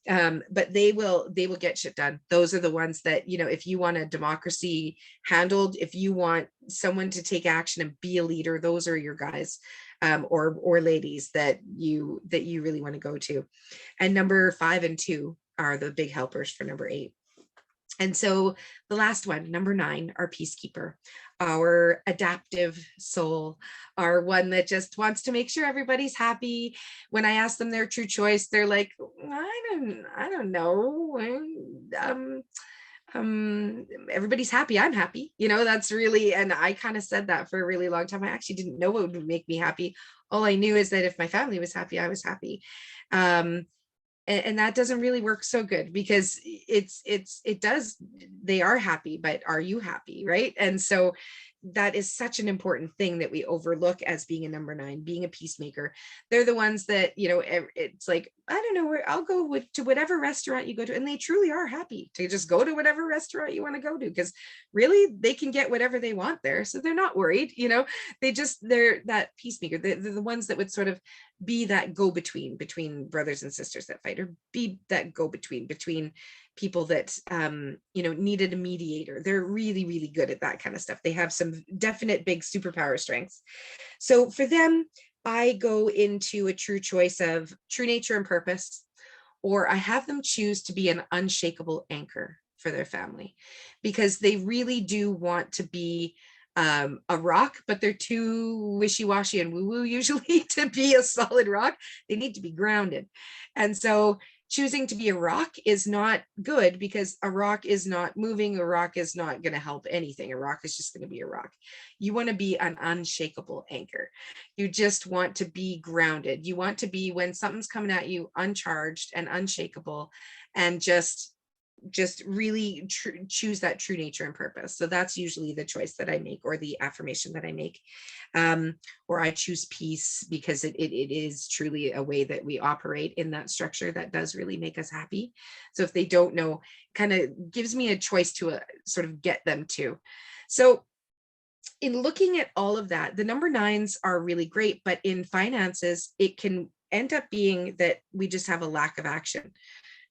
Speaker 1: But they will get shit done. Those are the ones that, if you want a democracy handled, if you want someone to take action and be a leader, those are your guys, or ladies that you really want to go to. And number 5 and 2 are the big helpers for number 8. And so the last one, number 9, our peacekeeper, our adaptive soul, our one that just wants to make sure everybody's happy. When I ask them their true choice, they're like, I don't know. Everybody's happy, I'm happy. That's really, and I kind of said that for a really long time. I actually didn't know what would make me happy. All I knew is that if my family was happy, I was happy. And that doesn't really work so good, because they are happy, but are you happy, right? And so that is such an important thing that we overlook as being a number 9, being a peacemaker. They're the ones that, it's like, I don't know, where I'll go to whatever restaurant you go to, and they truly are happy to just go to whatever restaurant you want to go to, because really they can get whatever they want there, so they're not worried. They're that peacemaker. They're the ones that would sort of be that go-between between brothers and sisters that fight, or be that go-between between people that needed a mediator. They're really, really good at that kind of stuff. They have some definite big superpower strengths. So for them, I go into a true choice of true nature and purpose, or I have them choose to be an unshakable anchor for their family, because they really do want to be a rock, but they're too wishy-washy and woo-woo usually to be a solid rock. They need to be grounded. And so choosing to be a rock is not good, because a rock is not moving. A rock is not going to help anything. A rock is just going to be a rock. You want to be an unshakable anchor. You just want to be grounded. You want to be, when something's coming at you, uncharged and unshakable, and just just really choose that true nature and purpose. So that's usually the choice that I make, or the affirmation that I make. Or I choose peace, because it is truly a way that we operate in that structure that does really make us happy. So if they don't know, kind of gives me a choice to sort of get them to. So in looking at all of that, the number 9s are really great, but in finances, it can end up being that we just have a lack of action.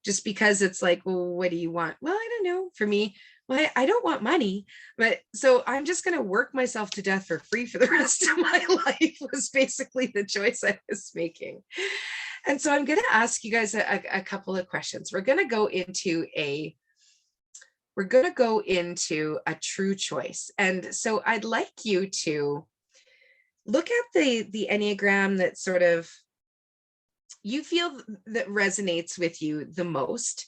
Speaker 1: Just because it's like, well, what do you want? Well, I don't know. For me, well, I don't want money, but so I'm just going to work myself to death for free for the rest of my life, was basically the choice I was making. And so I'm going to ask you guys a couple of questions. We're going to go into a true choice. And so I'd like you to look at the Enneagram that sort of you feel that resonates with you the most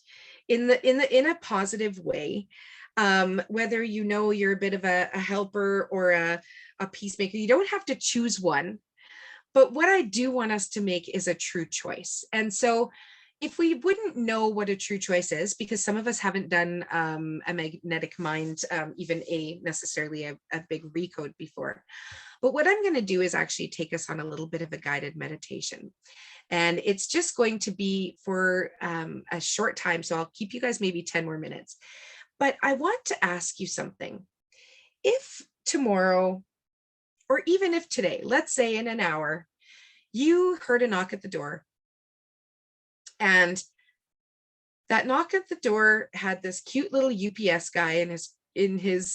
Speaker 1: in a positive way. Whether you're a bit of a helper or a peacemaker, you don't have to choose one. But what I do want us to make is a true choice. And so if we wouldn't know what a true choice is, because some of us haven't done a magnetic mind, even necessarily a big recode before. But what I'm going to do is actually take us on a little bit of a guided meditation. And it's just going to be for a short time. So I'll keep you guys maybe 10 more minutes. But I want to ask you something. If tomorrow, or even if today, let's say in an hour, you heard a knock at the door, and that knock at the door had this cute little UPS guy in his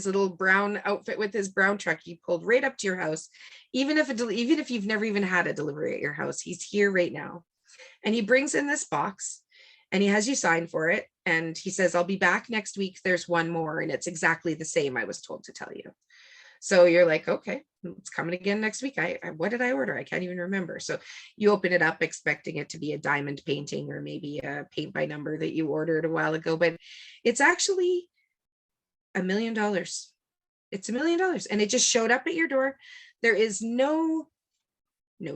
Speaker 1: little brown outfit with his brown truck. He pulled right up to your house. Even if you've never even had a delivery at your house, he's here right now. And he brings in this box, and he has you sign for it. And he says, I'll be back next week. There's one more, and it's exactly the same I was told to tell you. So you're like, okay, it's coming again next week. What did I order? I can't even remember. So you open it up expecting it to be a diamond painting, or maybe a paint by number that you ordered a while ago, but it's actually $1 million. It's $1 million, and it just showed up at your door. There is no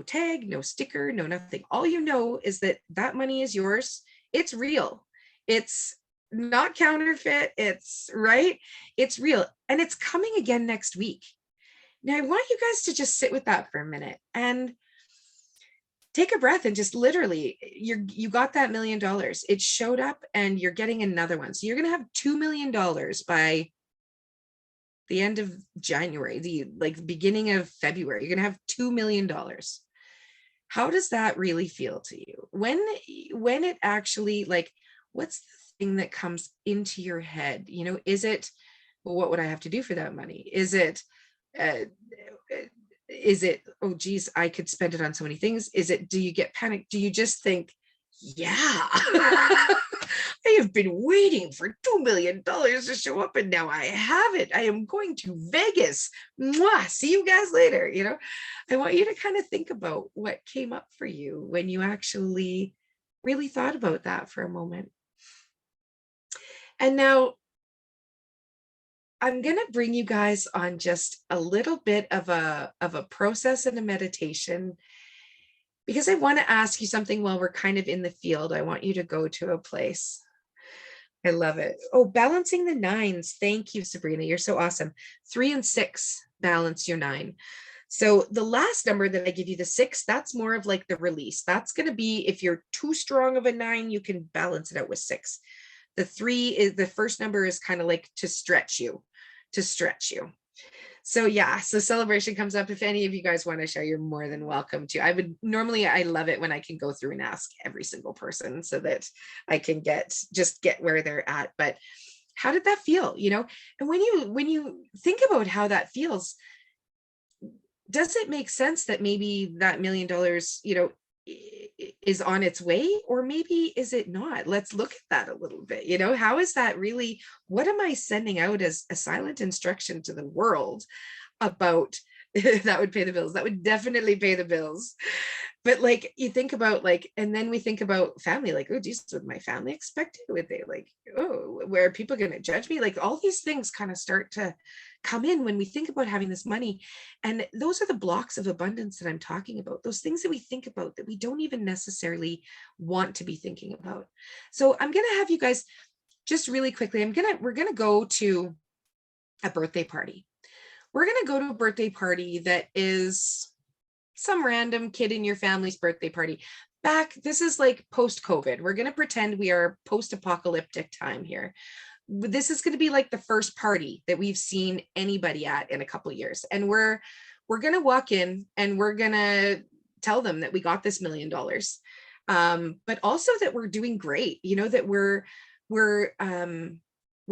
Speaker 1: tag, no sticker, no nothing. All you know is that money is yours. It's real. It's not counterfeit. It's right. It's real. And it's coming again next week. Now, I want you guys to just sit with that for a minute and take a breath, and just literally, you got that $1 million. It showed up, and you're getting another one. So you're going to have $2 million by the end of January, the beginning of February. You're going to have $2 million. How does that really feel to you? When it actually, what's the thing that comes into your head? Is it, well, what would I have to do for that money? Is it, oh geez, I could spend it on so many things? Do you get panicked? Do you just think, yeah, I have been waiting for $2 million to show up, and now I have it. I am going to Vegas. Mwah, see you guys later. I want you to kind of think about what came up for you when you actually really thought about that for a moment. And now I'm going to bring you guys on just a little bit of a process and a meditation, because I want to ask you something while we're kind of in the field. I want you to go to a place. I love it. Oh, balancing the 9s. Thank you, Sabrina. You're so awesome. 3 and 6, balance your 9. So the last number that I give you, the 6, that's more of like the release. That's going to be, if you're too strong of a 9, you can balance it out with 6. The 3 is the first number, is kind of like to stretch you. So yeah, so celebration comes up. If any of you guys want to share, you're more than welcome to. I love it when I can go through and ask every single person, so that I can get where they're at. But how did that feel? And when you think about how that feels, does it make sense that maybe that $1 million, is on its way, or maybe is it not? Let's look at that a little bit. How is that really, what am I sending out as a silent instruction to the world about that would pay the bills? That would definitely pay the bills. But like you think about like, and then we think about family, like, oh geez, would my family expect it? Would they like, oh, where are people going to judge me? Like all these things kind of start to come in when we think about having this money. And those are the blocks of abundance that I'm talking about, those things that we think about that we don't even necessarily want to be thinking about. So I'm going to have you guys just really quickly, we're going to go to a birthday party. We're going to go to a birthday party that is some random kid in your family's birthday party. This is like post-COVID. We're going to pretend we are post-apocalyptic time here. This is going to be like the first party that we've seen anybody at in a couple of years. And we're going to walk in and we're going to tell them that we got this $1 million. But also that we're doing great, that we're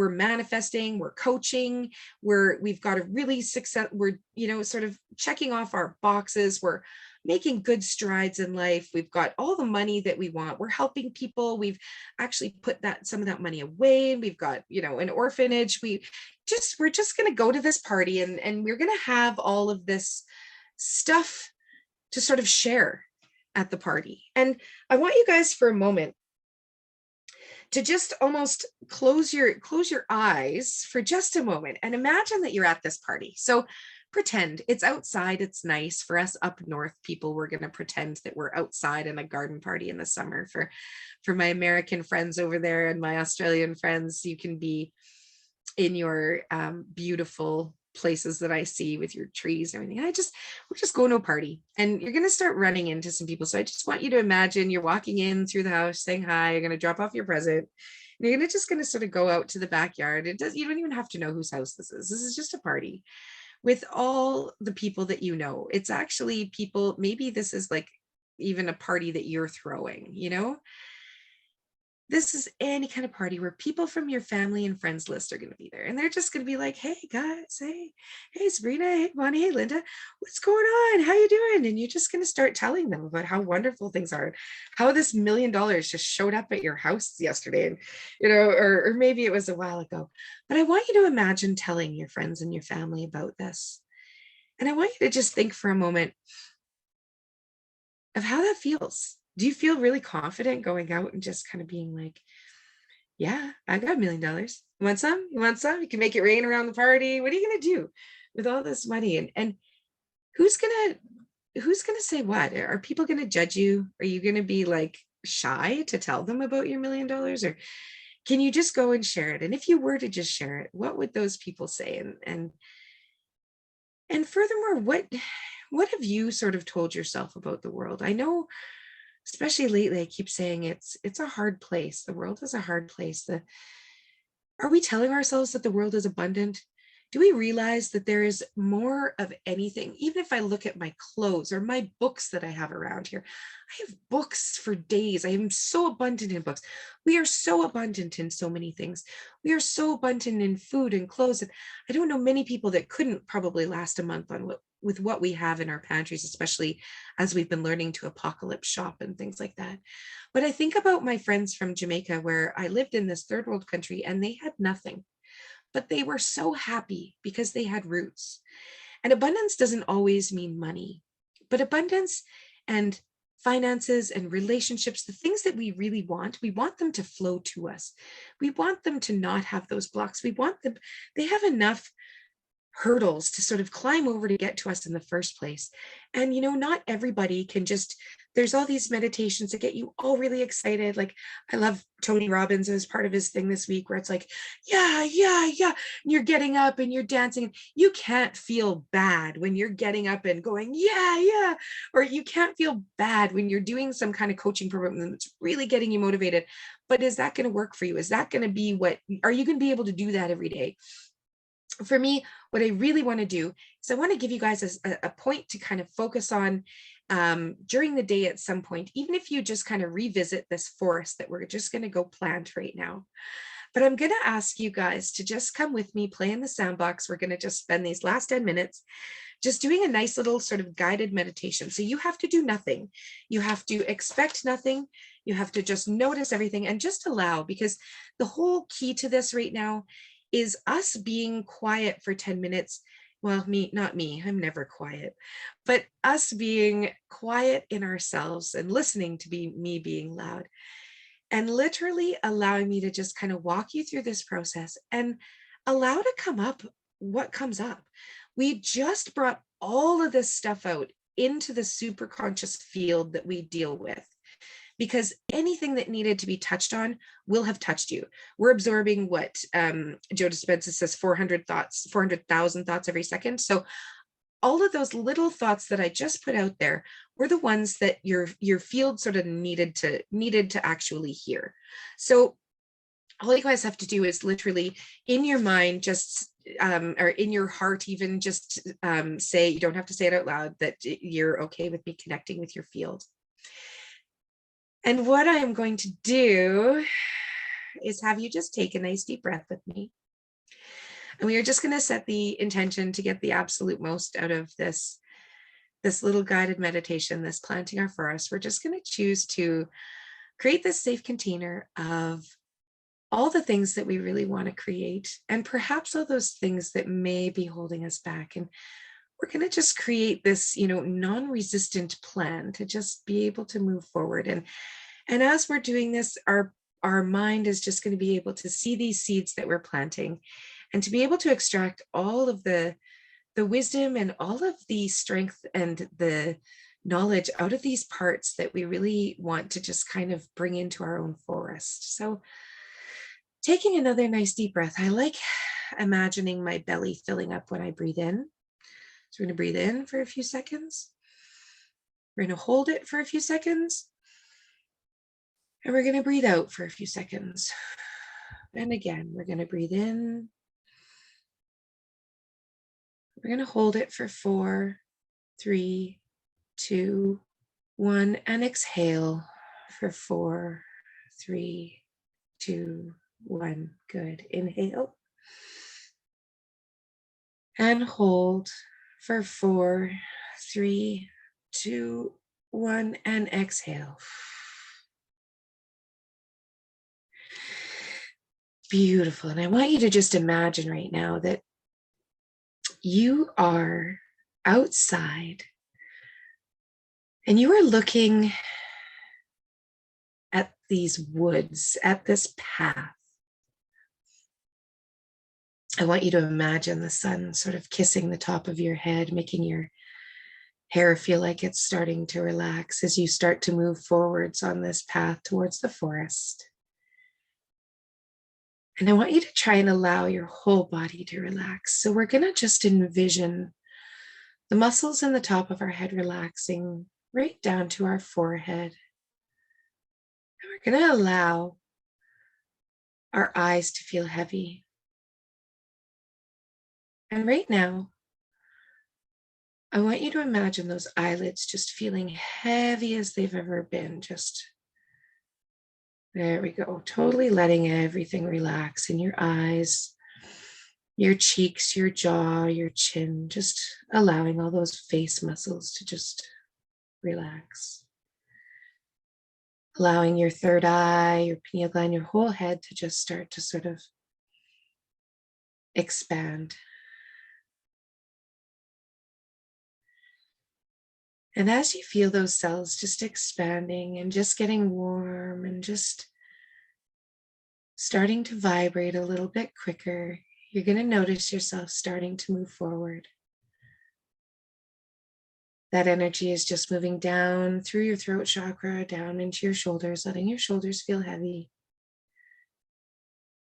Speaker 1: manifesting, we're coaching, we've got a really success, we're, sort of checking off our boxes, we're making good strides in life, we've got all the money that we want, we're helping people, we've actually put some of that money away, and we've got, an orphanage, we're just going to go to this party and we're going to have all of this stuff to sort of share at the party. And I want you guys for a moment to just almost close your eyes for just a moment and imagine that you're at this party. So pretend it's outside, it's nice. For us up north people, we're going to pretend that we're outside in a garden party in the summer. For my American friends over there and my Australian friends, you can be in your beautiful places that I see with your trees and everything. We're just going to a party and you're going to start running into some people. So I just want you to imagine you're walking in through the house saying hi, you're going to drop off your present. And you're just going to sort of go out to the backyard. You don't even have to know whose house this is. This is just a party with all the people that you know. It's actually people, maybe this is like even a party that you're throwing, This is any kind of party where people from your family and friends list are going to be there. And they're just going to be like, hey guys, hey Sabrina, hey Bonnie, hey Linda, what's going on? How you doing? And you're just going to start telling them about how wonderful things are, how this $1 million just showed up at your house yesterday. And, or maybe it was a while ago, but I want you to imagine telling your friends and your family about this. And I want you to just think for a moment of how that feels. Do you feel really confident going out and just kind of being like, yeah, I got $1 million. You want some? You want some? You can make it rain around the party. What are you going to do with all this money? And who's going to say what? Are people going to judge you? Are you going to be like shy to tell them about your $1 million? Or can you just go and share it? And if you were to just share it, what would those people say? And furthermore, what have you sort of told yourself about the world? I know, especially lately, I keep saying it's a hard place. The world is a hard place. Are we telling ourselves that the world is abundant? Do we realize that there is more of anything? Even if I look at my clothes or my books that I have around here, I have books for days. I am so abundant in books. We are so abundant in so many things. We are so abundant in food and clothes. And I don't know many people that couldn't probably last a month with what we have in our pantries, especially as we've been learning to apocalypse shop and things like that. But I think about my friends from Jamaica, where I lived in this third world country, and they had nothing, but they were so happy because they had roots. And abundance doesn't always mean money, but abundance and finances and relationships, the things that we really want, we want them to flow to us. We want them to not have those blocks. We want them, they have enough hurdles to sort of climb over to get to us in the first place. And, not everybody can there's all these meditations that get you all really excited. Like I love Tony Robbins as part of his thing this week, where it's like, yeah. And you're getting up and you're dancing. You can't feel bad when you're getting up and going, yeah. Or you can't feel bad when you're doing some kind of coaching program that's really getting you motivated. But is that going to work for you? Is that going to be are you going to be able to do that every day? For me, what I really want to do is I want to give you guys a point to kind of focus on during the day at some point, even if you just kind of revisit this forest that we're just going to go plant right now. But I'm going to ask you guys to just come with me, play in the sandbox. We're going to just spend these last 10 minutes just doing a nice little sort of guided meditation. So you have to do nothing. You have to expect nothing. You have to just notice everything and just allow, because the whole key to this right now is us being quiet for 10 minutes, well, not me, I'm never quiet, but us being quiet in ourselves and listening to me being loud, and literally allowing me to just kind of walk you through this process and allow to come up what comes up. We just brought all of this stuff out into the super conscious field that we deal with, because anything that needed to be touched on will have touched you. We're absorbing what Joe Dispenza says, 400,000 thoughts every second. So all of those little thoughts that I just put out there were the ones that your field sort of needed to actually hear. So all you guys have to do is literally in your mind, just or in your heart, even just say, you don't have to say it out loud, that you're okay with me connecting with your field. And what I am going to do is have you just take a nice deep breath with me. And we are just going to set the intention to get the absolute most out of this little guided meditation, this planting our forest. We're just going to choose to create this safe container of all the things that we really want to create, and perhaps all those things that may be holding us back. And we're going to just create this, non-resistant plan to just be able to move forward. And as we're doing this, our mind is just going to be able to see these seeds that we're planting, and to be able to extract all of the wisdom and all of the strength and the knowledge out of these parts that we really want to just kind of bring into our own forest. So taking another nice deep breath, I like imagining my belly filling up when I breathe in. So we're going to breathe in for a few seconds. We're going to hold it for a few seconds. And we're going to breathe out for a few seconds. And again, we're going to breathe in. We're going to hold it for 4, 3, 2, 1, and exhale for 4, 3, 2, 1. Good. Inhale. And hold for 4, 3, 2, 1, and exhale. Beautiful. And I want you to just imagine right now that you are outside and you are looking at these woods, at this path. I want you to imagine the sun sort of kissing the top of your head, making your hair feel like it's starting to relax as you start to move forwards on this path towards the forest. And I want you to try and allow your whole body to relax. So we're going to just envision the muscles in the top of our head relaxing right down to our forehead. And we're going to allow our eyes to feel heavy. And right now, I want you to imagine those eyelids just feeling heavy as they've ever been. Just there we go. Totally letting everything relax in your eyes, your cheeks, your jaw, your chin, just allowing all those face muscles to just relax. Allowing your third eye, your pineal gland, your whole head to just start to sort of expand. And as you feel those cells just expanding and just getting warm and just starting to vibrate a little bit quicker, you're going to notice yourself starting to move forward. That energy is just moving down through your throat chakra, down into your shoulders, letting your shoulders feel heavy.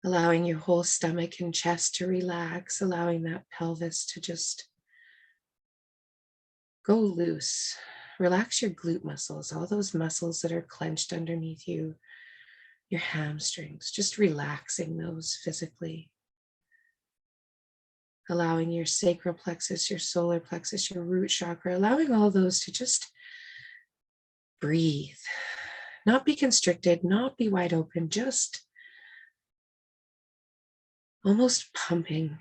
Speaker 1: Allowing your whole stomach and chest to relax, allowing that pelvis to just go loose. Relax your glute muscles, all those muscles that are clenched underneath you, your hamstrings, just relaxing those physically. Allowing your sacral plexus, your solar plexus, your root chakra, allowing all those to just breathe, not be constricted, not be wide open, just almost pumping.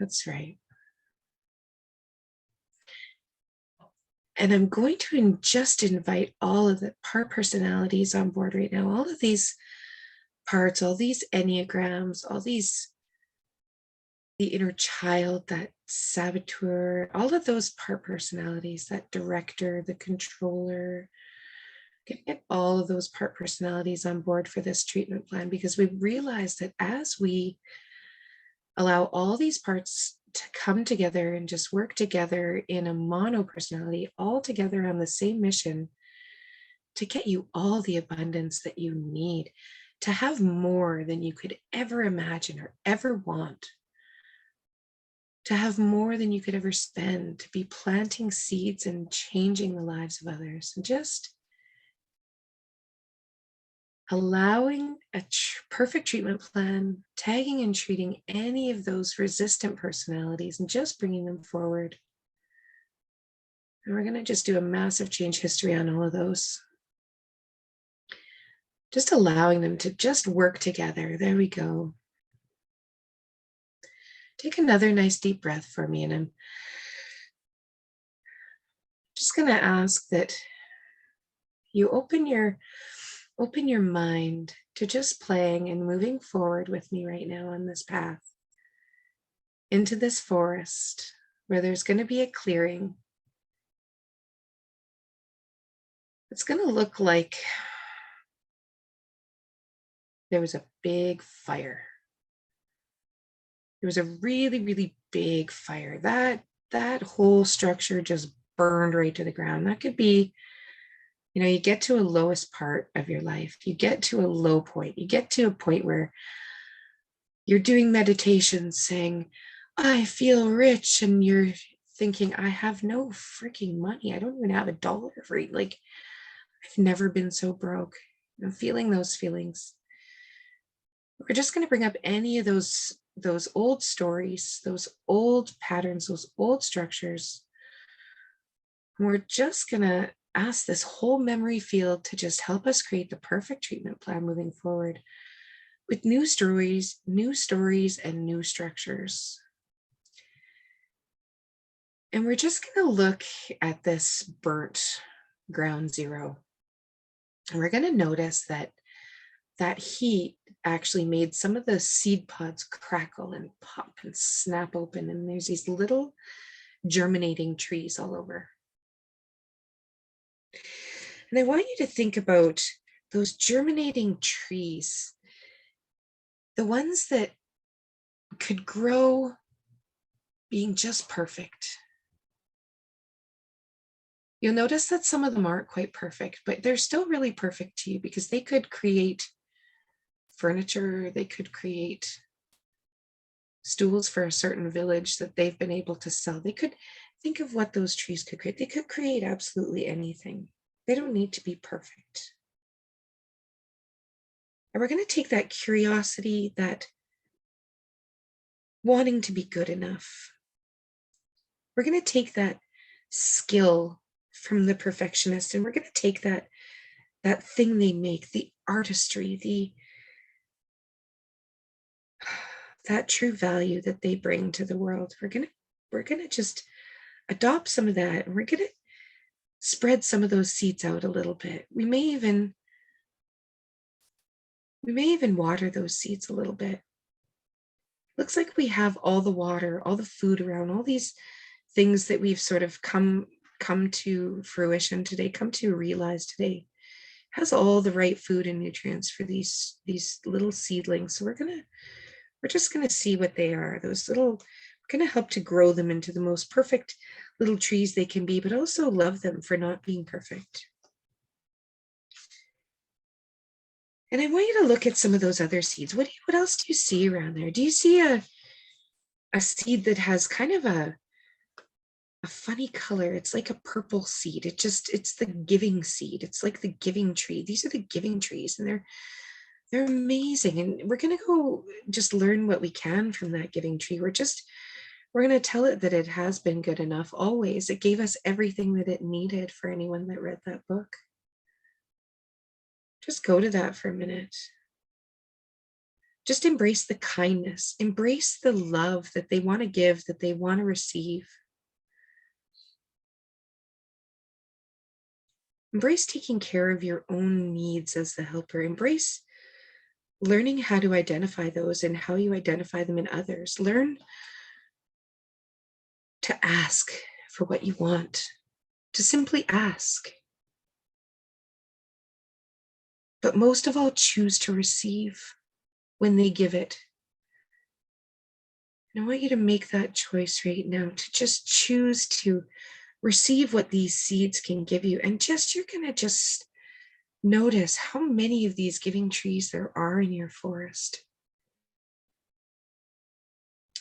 Speaker 1: That's right. And I'm going to just invite all of the part personalities on board right now, all of these parts, all these Enneagrams, all these the inner child, that saboteur, all of those part personalities, that director, the controller. Get all of those part personalities on board for this treatment plan, because we realize that as we allow all these parts to come together and just work together in a mono personality, all together on the same mission to get you all the abundance that you need, to have more than you could ever imagine or ever want, to have more than you could ever spend, to be planting seeds and changing the lives of others, and just allowing a perfect treatment plan, tagging and treating any of those resistant personalities and just bringing them forward. And we're going to just do a massive change history on all of those. Just allowing them to just work together. There we go. Take another nice deep breath for me, and I'm just going to ask that you open your mind to just playing and moving forward with me right now on this path into this forest where there's going to be a clearing. It's going to look like there was a big fire. There was a really, really big fire. That whole structure just burned right to the ground. That could be, you get to a lowest part of your life. You get to a low point. You get to a point where you're doing meditation saying, I feel rich, and you're thinking, I have no freaking money. I don't even have $1 for it. Like, I've never been so broke. I'm feeling those feelings. We're just going to bring up any of those old stories, those old patterns, those old structures. And we're just going to ask this whole memory field to just help us create the perfect treatment plan moving forward with new stories, and new structures. And we're just going to look at this burnt ground zero. And we're going to notice that heat actually made some of the seed pods crackle and pop and snap open. And there's these little germinating trees all over. And I want you to think about those germinating trees, the ones that could grow being just perfect. You'll notice that some of them aren't quite perfect, but they're still really perfect to you because they could create furniture, they could create stools for a certain village that they've been able to sell. They could think of what those trees could create. They could create absolutely anything. They don't need to be perfect. And we're going to take that curiosity, that wanting to be good enough. We're going to take that skill from the perfectionist, and we're going to take that thing they make, the artistry, that true value that they bring to the world. We're gonna just adopt some of that, and we're gonna spread some of those seeds out a little bit. We may even water those seeds a little bit. Looks like we have all the water, all the food around, all these things that we've sort of come to fruition today, come to realize today, has all the right food and nutrients for these little seedlings. So we're just going to see what they are. We're going to help to grow them into the most perfect little trees they can be, but also love them for not being perfect. And I want you to look at some of those other seeds. What else do you see around there? Do you see a seed that has kind of a funny color? It's like a purple seed. It's the giving seed. It's like the giving tree. These are the giving trees, and they're amazing. And we're going to go just learn what we can from that giving tree. We're going to tell it that it has been good enough always. It gave us everything that it needed for anyone that read that book. Just go to that for a minute. Just embrace the kindness, embrace the love that they want to give, that they want to receive. Embrace taking care of your own needs as the helper. Embrace learning how to identify those and how you identify them in others. Learn to ask for what you want, to simply ask. But most of all, choose to receive when they give it. And I want you to make that choice right now to just choose to receive what these seeds can give you. And you're going to just notice how many of these giving trees there are in your forest.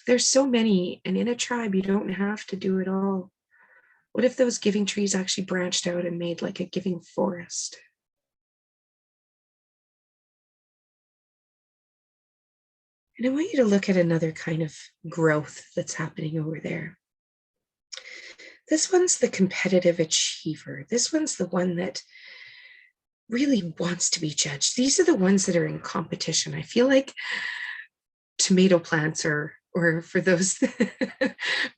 Speaker 1: There's so many, and in a tribe, you don't have to do it all. What if those giving trees actually branched out and made like a giving forest? And I want you to look at another kind of growth that's happening over there. This one's the competitive achiever. This one's the one that really wants to be judged. These are the ones that are in competition. I feel like tomato plants or for those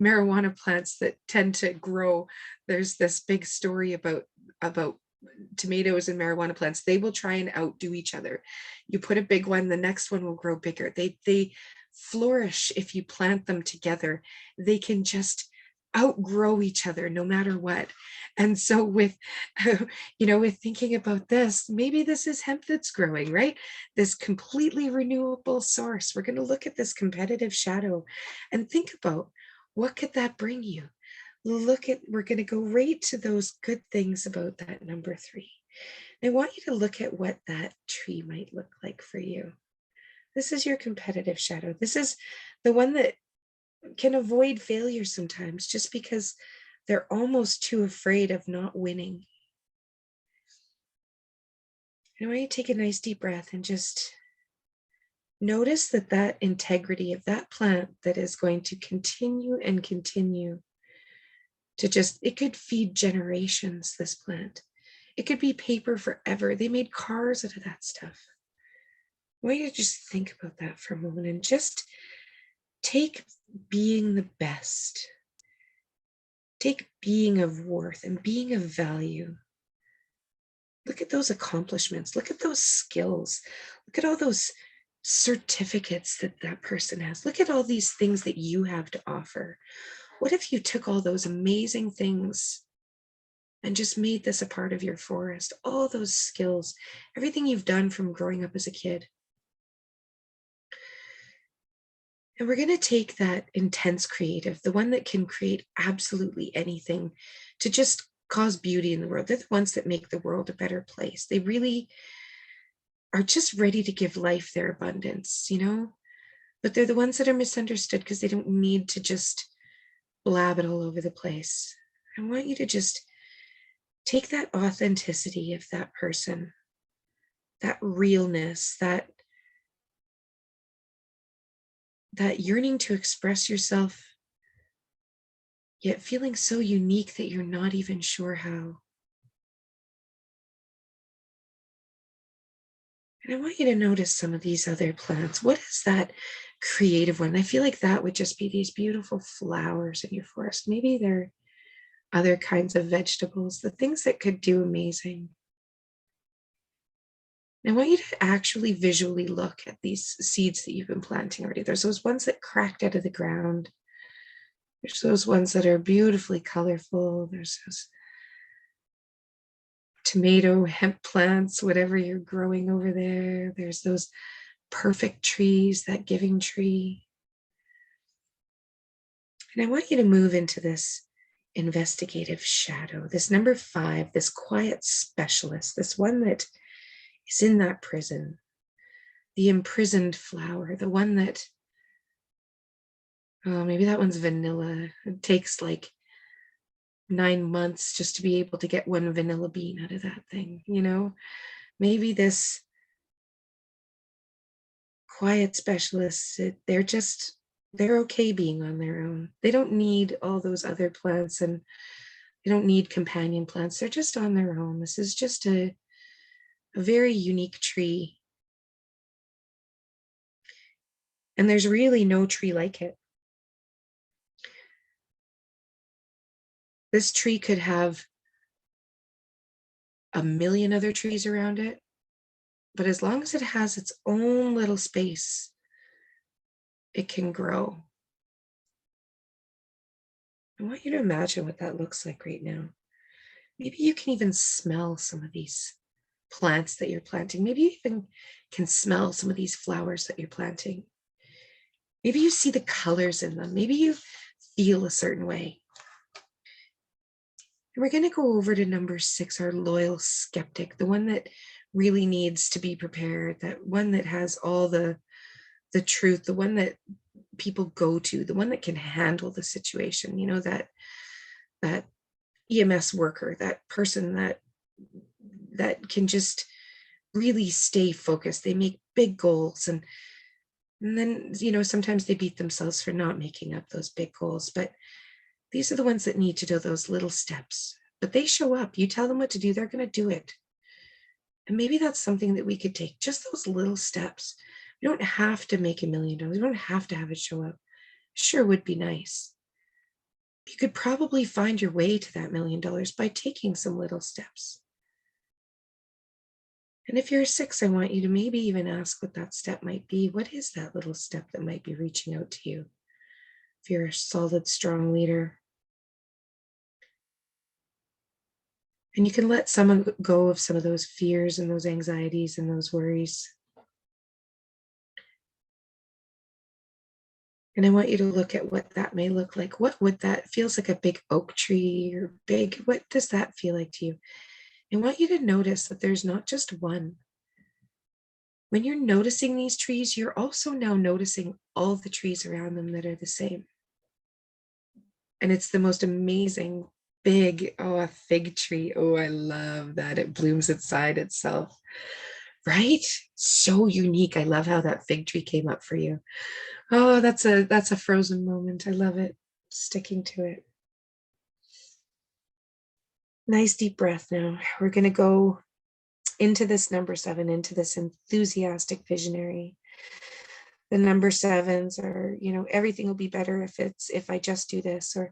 Speaker 1: marijuana plants that tend to grow, there's this big story about tomatoes and marijuana plants. They will try and outdo each other. You put a big one, the next one will grow bigger. They flourish if you plant them together. They can just outgrow each other no matter what. And so with with thinking about this, maybe this is hemp that's growing, right? This completely renewable source. We're going to look at this competitive shadow and think about, what could that bring you? We're going to go right to those good things about that number 3. I want you to look at what that tree might look like for you. This is your competitive shadow. This is the one that can avoid failure sometimes just because they're almost too afraid of not winning. I want you to take a nice deep breath and just notice that integrity of that plant that is going to continue and continue to it could feed generations, this plant. It could be paper forever. They made cars out of that stuff. I want you to just think about that for a moment and just take being the best. Take being of worth and being of value. Look at those accomplishments. Look at those skills. Look at all those certificates that person has. Look at all these things that you have to offer. What if you took all those amazing things and just made this a part of your forest? All those skills, everything you've done from growing up as a kid. And we're going to take that intense creative, the one that can create absolutely anything, to just cause beauty in the world. They're the ones that make the world a better place. They really are just ready to give life their abundance, but they're the ones that are misunderstood because they don't need to just blab it all over the place. I want you to just take that authenticity of that person, that realness, that yearning to express yourself, yet feeling so unique that you're not even sure how. And I want you to notice some of these other plants. What is that creative one? I feel like that would just be these beautiful flowers in your forest. Maybe they're other kinds of vegetables, the things that could do amazing. I want you to actually visually look at these seeds that you've been planting already. There's those ones that cracked out of the ground. There's those ones that are beautifully colorful. There's those tomato, hemp plants, whatever you're growing over there. There's those perfect trees, that giving tree. And I want you to move into this investigative shadow, this number 5, this quiet specialist, this one that is in that prison, the imprisoned flower, the one that, maybe that one's vanilla. It takes like 9 months just to be able to get one vanilla bean out of that thing, Maybe this quiet specialist, they're okay being on their own. They don't need all those other plants, and they don't need companion plants. They're just on their own. This is just a very unique tree. And there's really no tree like it. This tree could have a million other trees around it, but as long as it has its own little space, it can grow. I want you to imagine what that looks like right now. Maybe you can even smell some of these plants that you're planting. Maybe you even can smell some of these flowers that you're planting. Maybe you see the colors in them. Maybe you feel a certain way. And we're going to go over to number 6, our loyal skeptic, the one that really needs to be prepared, that one that has all the truth, the one that people go to, the one that can handle the situation, you know, that EMS worker, that person that can just really stay focused. They make big goals, and then, you know, sometimes they beat themselves for not making up those big goals, but these are the ones that need to do those little steps. But they show up. You tell them what to do, they're going to do it. And maybe that's something that we could take, just those little steps. We don't have to make $1 million. We don't have to have it show up. Sure would be nice. You could probably find your way to that $1 million by taking some little steps. And if you're a 6, I want you to maybe even ask what that step might be. What is that little step that might be reaching out to you? If you're a solid, strong leader. And you can let someone go of some of those fears and those anxieties and those worries. And I want you to look at what that may look like. What would that feels like? A big oak tree or big, what does that feel like to you? I want you to notice that there's not just one. When you're noticing these trees, you're also now noticing all the trees around them that are the same. And it's the most amazing big, a fig tree. Oh, I love that. It blooms inside itself, right? So unique. I love how that fig tree came up for you. Oh, that's a frozen moment. I love it. Sticking to it. Nice deep breath now. We're going to go into this number 7, into this enthusiastic visionary. The number 7s are, you know, everything will be better if I just do this, or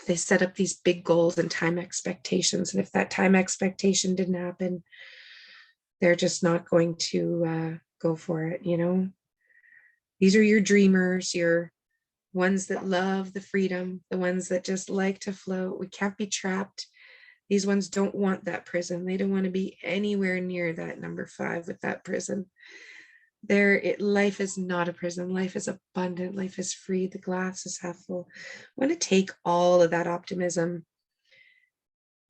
Speaker 1: they set up these big goals and time expectations. And if that time expectation didn't happen, they're just not going to go for it, you know. These are your dreamers, your ones that love the freedom, the ones that just like to float. We can't be trapped. These ones don't want that prison. They don't want to be anywhere near that number 5 with that prison. Life is not a prison. Life is abundant. Life is free. The glass is half full. We want to take all of that optimism.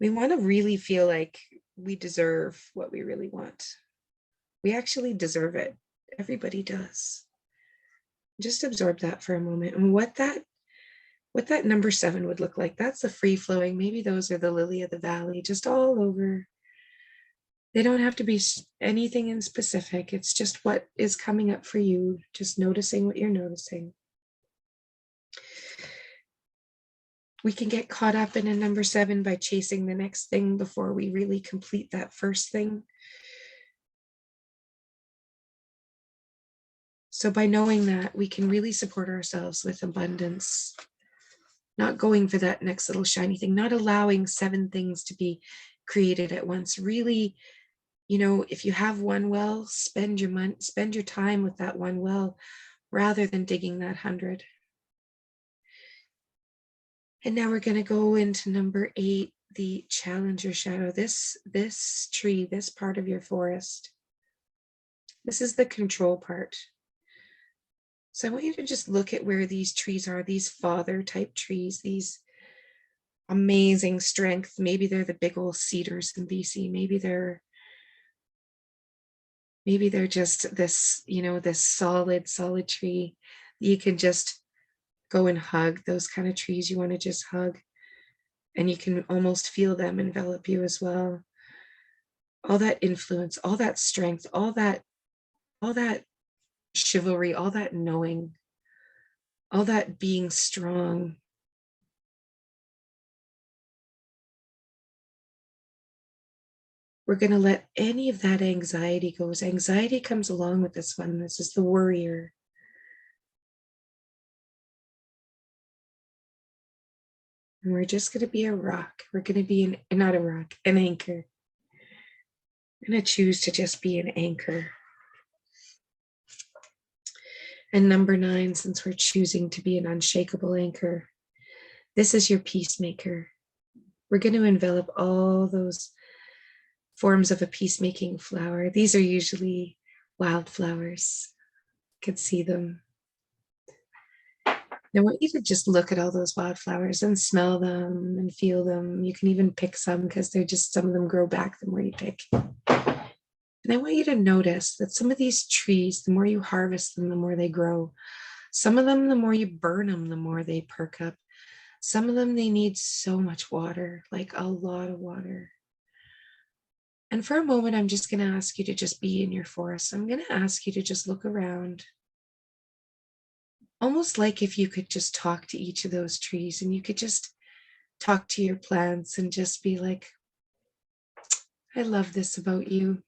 Speaker 1: We want to really feel like we deserve what we really want. We actually deserve it. Everybody does. Just absorb that for a moment. And what that number 7 would look like. That's the free flowing. Maybe those are the lily of the valley, just all over. They don't have to be anything in specific. It's just what is coming up for you, just noticing what you're noticing. We can get caught up in a number 7 by chasing the next thing before we really complete that first thing. So by knowing that, we can really support ourselves with abundance, not going for that next little shiny thing, not allowing 7 things to be created at once. Really, you know, if you have one well, spend your time with that one well rather than digging that 100. And now we're going to go into number 8, the challenger shadow. This tree, this part of your forest. This is the control part. So I want you to just look at where these trees are, these father type trees, these amazing strength. Maybe they're the big old cedars in BC. Maybe they're just this, you know, this solid tree. You can just go and hug. Those kind of trees you want to just hug. And you can almost feel them envelop you as well. All that influence, all that strength, all that chivalry, all that knowing, all that being strong. We're going to let any of that anxiety go. As anxiety comes along with this one, this is the worrier. And we're just going to be a rock. We're going to be not a rock, an anchor. I'm going to choose to just be an anchor. And number 9, since we're choosing to be an unshakable anchor, This is your peacemaker. We're going to envelop all those forms of a peacemaking flower. These are usually wildflowers. You can see them. I want you to just look at all those wildflowers and smell them and feel them. You can even pick some because they're just, some of them grow back the more you pick. And I want you to notice that some of these trees, the more you harvest them, the more they grow. Some of them, the more you burn them, the more they perk up. Some of them, they need so much water, like a lot of water. And for a moment, I'm just going to ask you to just be in your forest. I'm going to ask you to just look around, almost like if you could just talk to each of those trees, and you could just talk to your plants and just be like, I love this about you.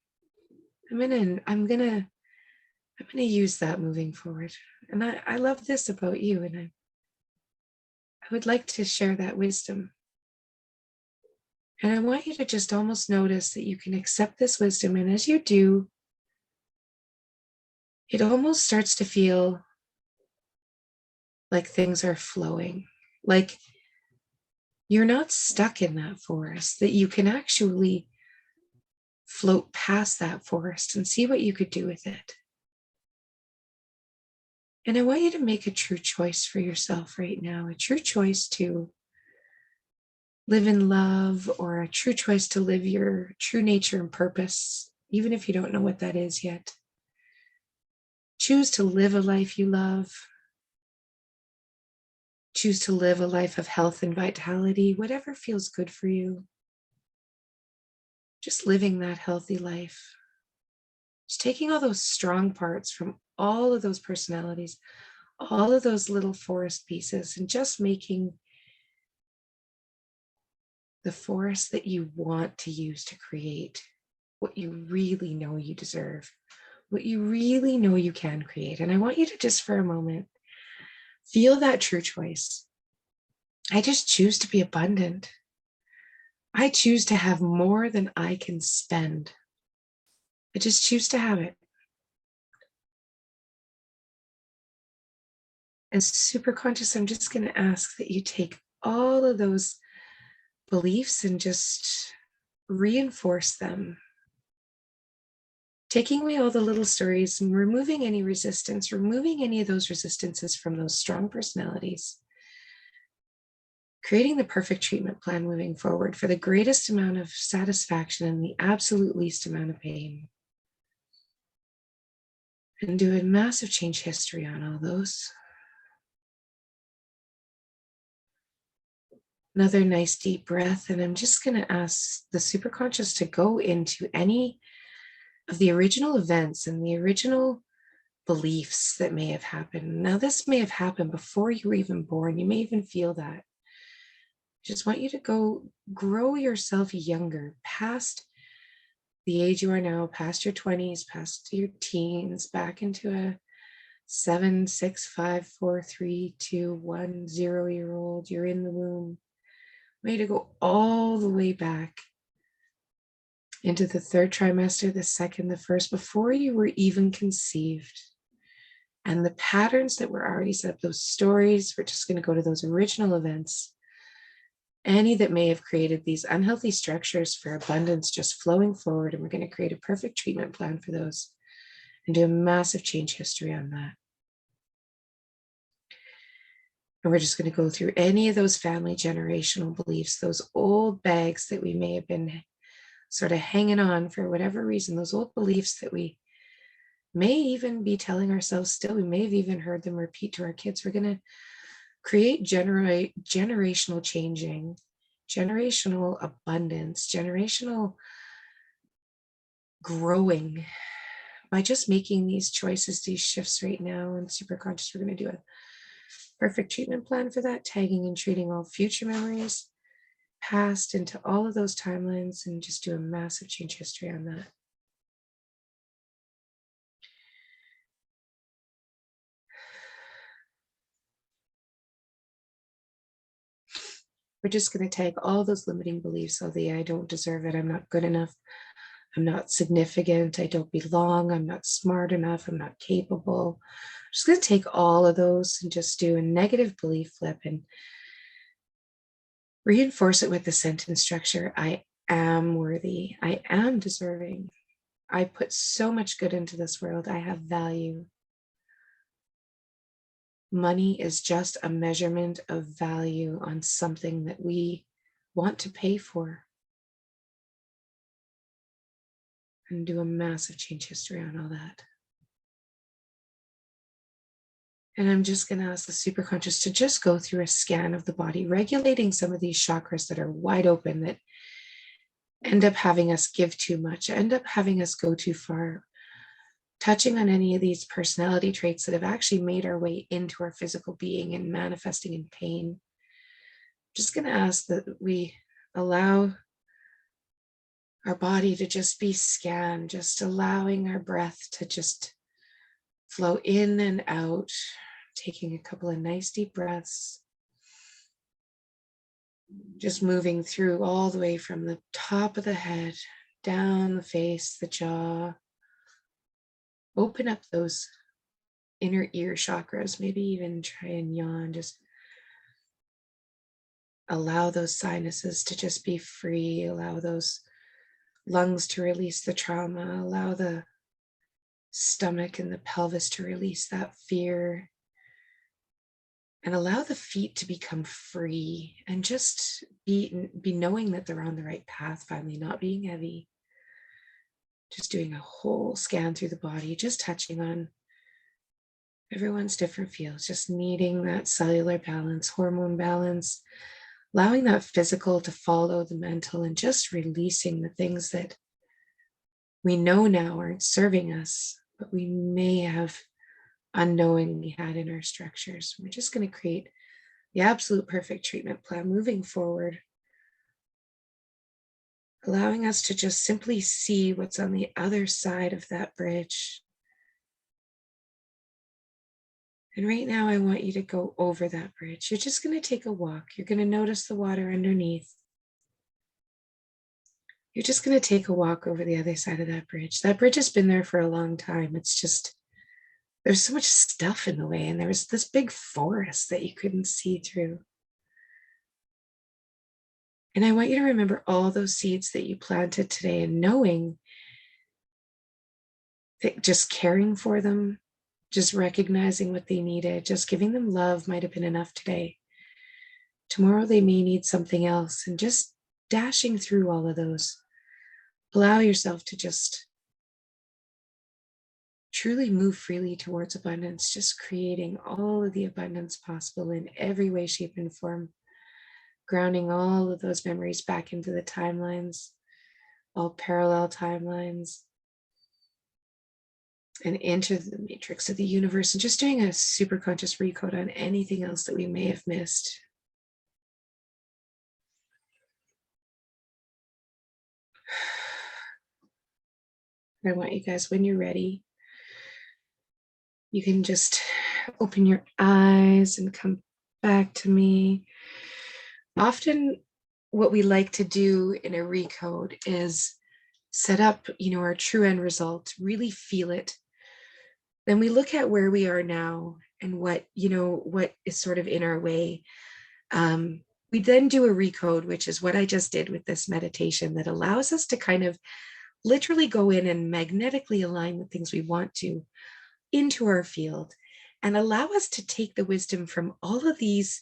Speaker 1: I'm gonna use that moving forward. And I love this about you, and I would like to share that wisdom. And I want you to just almost notice that you can accept this wisdom. And as you do, it almost starts to feel like things are flowing, like you're not stuck in that forest, that you can actually float past that forest and see what you could do with it. And I want you to make a true choice for yourself right now, a true choice to live in love, or a true choice to live your true nature and purpose, even if you don't know what that is yet. Choose to live a life you love. Choose to live a life of health and vitality, whatever feels good for you. Just living that healthy life. Just taking all those strong parts from all of those personalities, all of those little forest pieces, and just making the forest that you want to use to create what you really know you deserve, what you really know you can create. And I want you to just for a moment feel that true choice. I just choose to be abundant. I choose to have more than I can spend. I just choose to have it. And super conscious, I'm just going to ask that you take all of those beliefs and just reinforce them. Taking away all the little stories and removing any resistance, removing any of those resistances from those strong personalities. Creating the perfect treatment plan moving forward for the greatest amount of satisfaction and the absolute least amount of pain. And do a massive change history on all those. Another nice deep breath, and I'm just going to ask the superconscious to go into any of the original events and the original beliefs that may have happened. Now, this may have happened before you were even born. You may even feel that. Just want you to go grow yourself younger, past the age you are now, past your 20s, past your teens, back into a 7, 6, 5, 4, 3, 2, 1, 0-year-old. You're in the womb. Way to go all the way back into the third trimester, the second, the first, before you were even conceived. And the patterns that were already set up, those stories, we're just going to go to those original events. Any that may have created these unhealthy structures for abundance just flowing forward. And we're going to create a perfect treatment plan for those and do a massive change history on that. And we're just going to go through any of those family generational beliefs, those old bags that we may have been sort of hanging on for whatever reason, those old beliefs that we may even be telling ourselves still. We may have even heard them repeat to our kids. We're going to create generational changing, generational abundance, generational growing by just making these choices, these shifts right now. And super conscious, we're going to do a perfect treatment plan for that, tagging and treating all future memories, past, into all of those timelines, and just do a massive change history on that. We're just going to tag all those limiting beliefs. So I don't deserve it. I'm not good enough. I'm not significant. I don't belong. I'm not smart enough. I'm not capable. I'm just going to take all of those and just do a negative belief flip and Reinforce it with the sentence structure. I am worthy. I am deserving. I put so much good into this world. I have value. Money is just a measurement of value on something that we want to pay for. And do a massive change history on all that. And I'm just going to ask the superconscious to just go through a scan of the body, regulating some of these chakras that are wide open, that end up having us give too much, end up having us go too far, touching on any of these personality traits that have actually made our way into our physical being and manifesting in pain. Just going to ask that we allow our body to just be scanned, just allowing our breath to just flow in and out, taking a couple of nice deep breaths, just moving through all the way from the top of the head, down the face, the jaw. Open up those inner ear chakras, maybe even try and yawn. Just allow those sinuses to just be free, allow those lungs to release the trauma, allow the stomach and the pelvis to release that fear, and allow the feet to become free and just be knowing that they're on the right path, finally, not being heavy. Just doing a whole scan through the body, just touching on everyone's different feels, just needing that cellular balance, hormone balance, allowing that physical to follow the mental, and just releasing the things that we know now aren't serving us, but we may have unknowingly had in our structures. We're just going to create the absolute perfect treatment plan moving forward, allowing us to just simply see what's on the other side of that bridge. And right now, I want you to go over that bridge. You're just going to take a walk. You're going to notice the water underneath. You're just going to take a walk over the other side of that bridge. That bridge has been there for a long time. It's just, there's so much stuff in the way, and there was this big forest that you couldn't see through. And I want you to remember all those seeds that you planted today, and knowing that just caring for them, just recognizing what they needed, just giving them love might have been enough today. Tomorrow they may need something else, and just dashing through all of those. Allow yourself to just truly move freely towards abundance, just creating all of the abundance possible in every way, shape, and form, grounding all of those memories back into the timelines, all parallel timelines, and into the matrix of the universe, and just doing a super conscious recode on anything else that we may have missed. I want you guys, when you're ready, you can just open your eyes and come back to me. Often what we like to do in a recode is set up, our true end result, really feel it. Then we look at where we are now and what is sort of in our way. We then do a recode, which is what I just did with this meditation, that allows us to kind of literally go in and magnetically align the things we want to into our field, and allow us to take the wisdom from all of these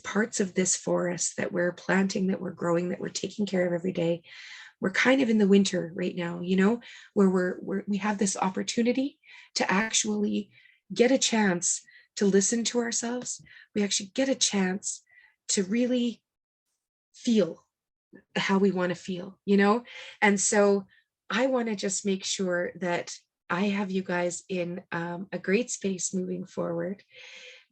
Speaker 1: parts of this forest that we're planting, that we're growing, that we're taking care of every day. We're kind of in the winter right now, where we have this opportunity to actually get a chance to listen to ourselves. We actually get a chance to really feel how we want to feel, And so I want to just make sure that I have you guys in a great space moving forward.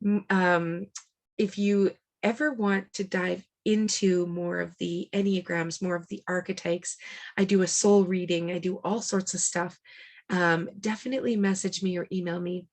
Speaker 1: If you ever want to dive into more of the Enneagrams, more of the archetypes, I do a soul reading, I do all sorts of stuff. Definitely message me or email me,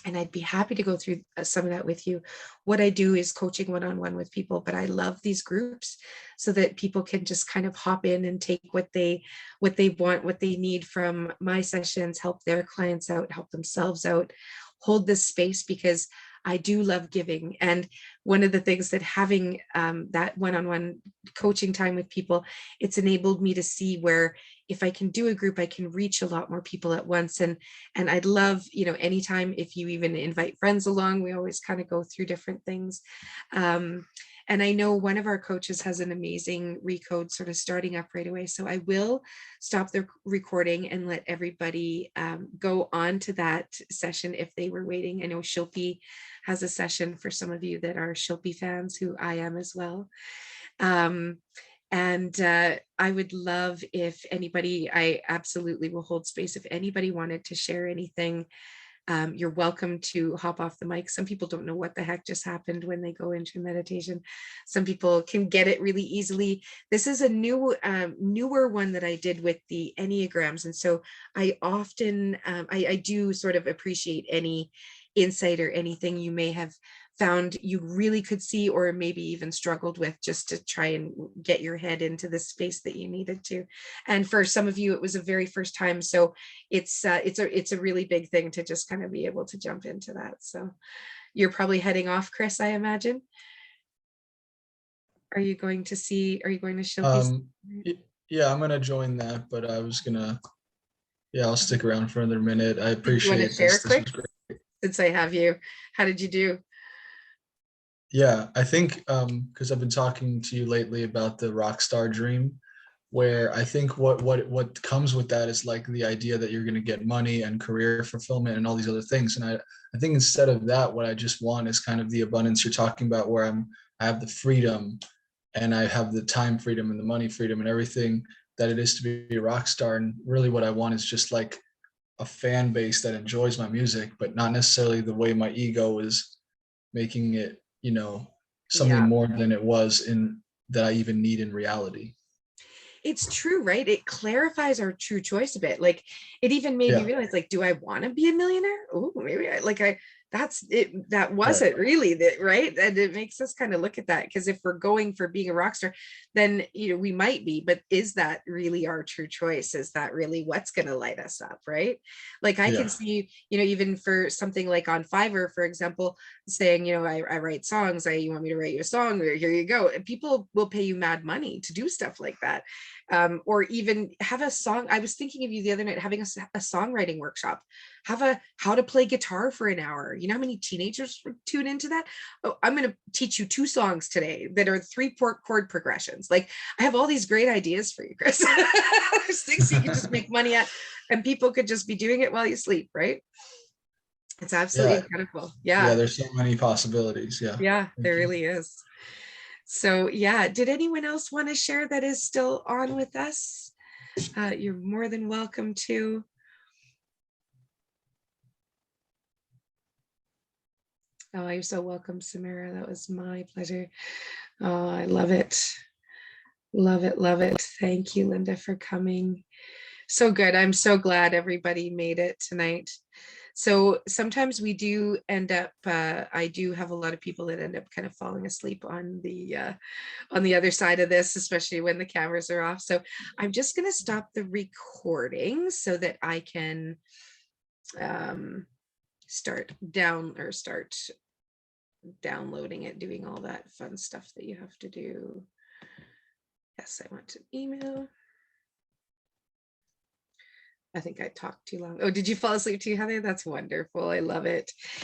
Speaker 1: and I'd be happy to go through some of that with you. What I do is coaching one-on-one with people, but I love these groups so that people can just kind of hop in and take what they want, what they need from my sessions, help their clients out, help themselves out, hold this space, because I do love giving. And one of the things that having that one-on-one coaching time with people, it's enabled me to see where if I can do a group, I can reach a lot more people at once. And I'd love, anytime if you even invite friends along, we always kind of go through different things. And I know one of our coaches has an amazing recode sort of starting up right away. So I will stop the recording and let everybody go on to that session if they were waiting. I know Shilpi has a session for some of you that are Shilpi fans, who I am as well. And I would love if anybody, I absolutely will hold space if anybody wanted to share anything. You're welcome to hop off the mic. Some people don't know what the heck just happened when they go into meditation. Some people can get it really easily. This is a newer one that I did with the Enneagrams. And so I often, I do sort of appreciate any insight or anything you may have found you really could see, or maybe even struggled with, just to try and get your head into the space that you needed to. And for some of you, it was a very first time. So it's a really big thing to just kind of be able to jump into that. So you're probably heading off, Chris, I imagine. Are you going to show
Speaker 2: Yeah, I'm gonna join that, but I was gonna, I'll stick around for another minute. I
Speaker 1: Do you want to
Speaker 2: appreciate
Speaker 1: share
Speaker 2: this. This
Speaker 1: quick,
Speaker 2: was great.
Speaker 1: since I have you? How did you do?
Speaker 2: Yeah, I think because I've been talking to you lately about the rock star dream, where I think what comes with that is like the idea that you're going to get money and career fulfillment and all these other things. And I think instead of that, what I just want is kind of the abundance you're talking about, where I have the freedom and I have the time freedom and the money freedom and everything that it is to be a rock star. And really what I want is just like a fan base that enjoys my music, but not necessarily the way my ego is making it, something
Speaker 1: Yeah.
Speaker 2: more than it was in that I even need in reality.
Speaker 1: It's true, right? It clarifies our true choice a bit. Like, it even made me
Speaker 2: Yeah.
Speaker 1: realize, like, do I want to be a millionaire? Oh, maybe that's it. That
Speaker 2: Right.
Speaker 1: wasn't really that, right? And it makes us kind of look at that, because if we're going for being a rock star, then, we might be, but is that really our true choice? Is that really what's going to light us up, right? Like, I can
Speaker 2: Yeah.
Speaker 1: see, even for something like on Fiverr, for example, saying, I write songs, you want me to write you a song, or here you go. And people will pay you mad money to do stuff like that. Or even have a song. I was thinking of you the other night, having a songwriting workshop, have a how to play guitar for an hour. You know how many teenagers would tune into that? Oh, I'm going to teach you 2 songs today that are 3 chord progressions. Like, I have all these great ideas for you, Chris. Things you can just make money at, and people could just be doing it while you sleep, right? It's absolutely
Speaker 2: Yeah.
Speaker 1: incredible.
Speaker 2: Yeah.
Speaker 1: Yeah.
Speaker 2: There's so many possibilities. Yeah.
Speaker 1: Yeah,
Speaker 2: Thank
Speaker 1: there
Speaker 2: you.
Speaker 1: really is. So yeah, did anyone else want to share that is still on with us? You're more than welcome to. Oh, you're so welcome, Samira. That was my pleasure. Oh, I love it. Love it. Love it. Thank you, Linda, for coming. So good. I'm so glad everybody made it tonight. So sometimes we do end up, I do have a lot of people that end up kind of falling asleep on the other side of this, especially when the cameras are off. So I'm just going to stop the recording so that I can start downloading it, doing all that fun stuff that you have to do. Yes, I want to email. I think I talked too long. Oh, did you fall asleep too, Heather? That's wonderful. I love it.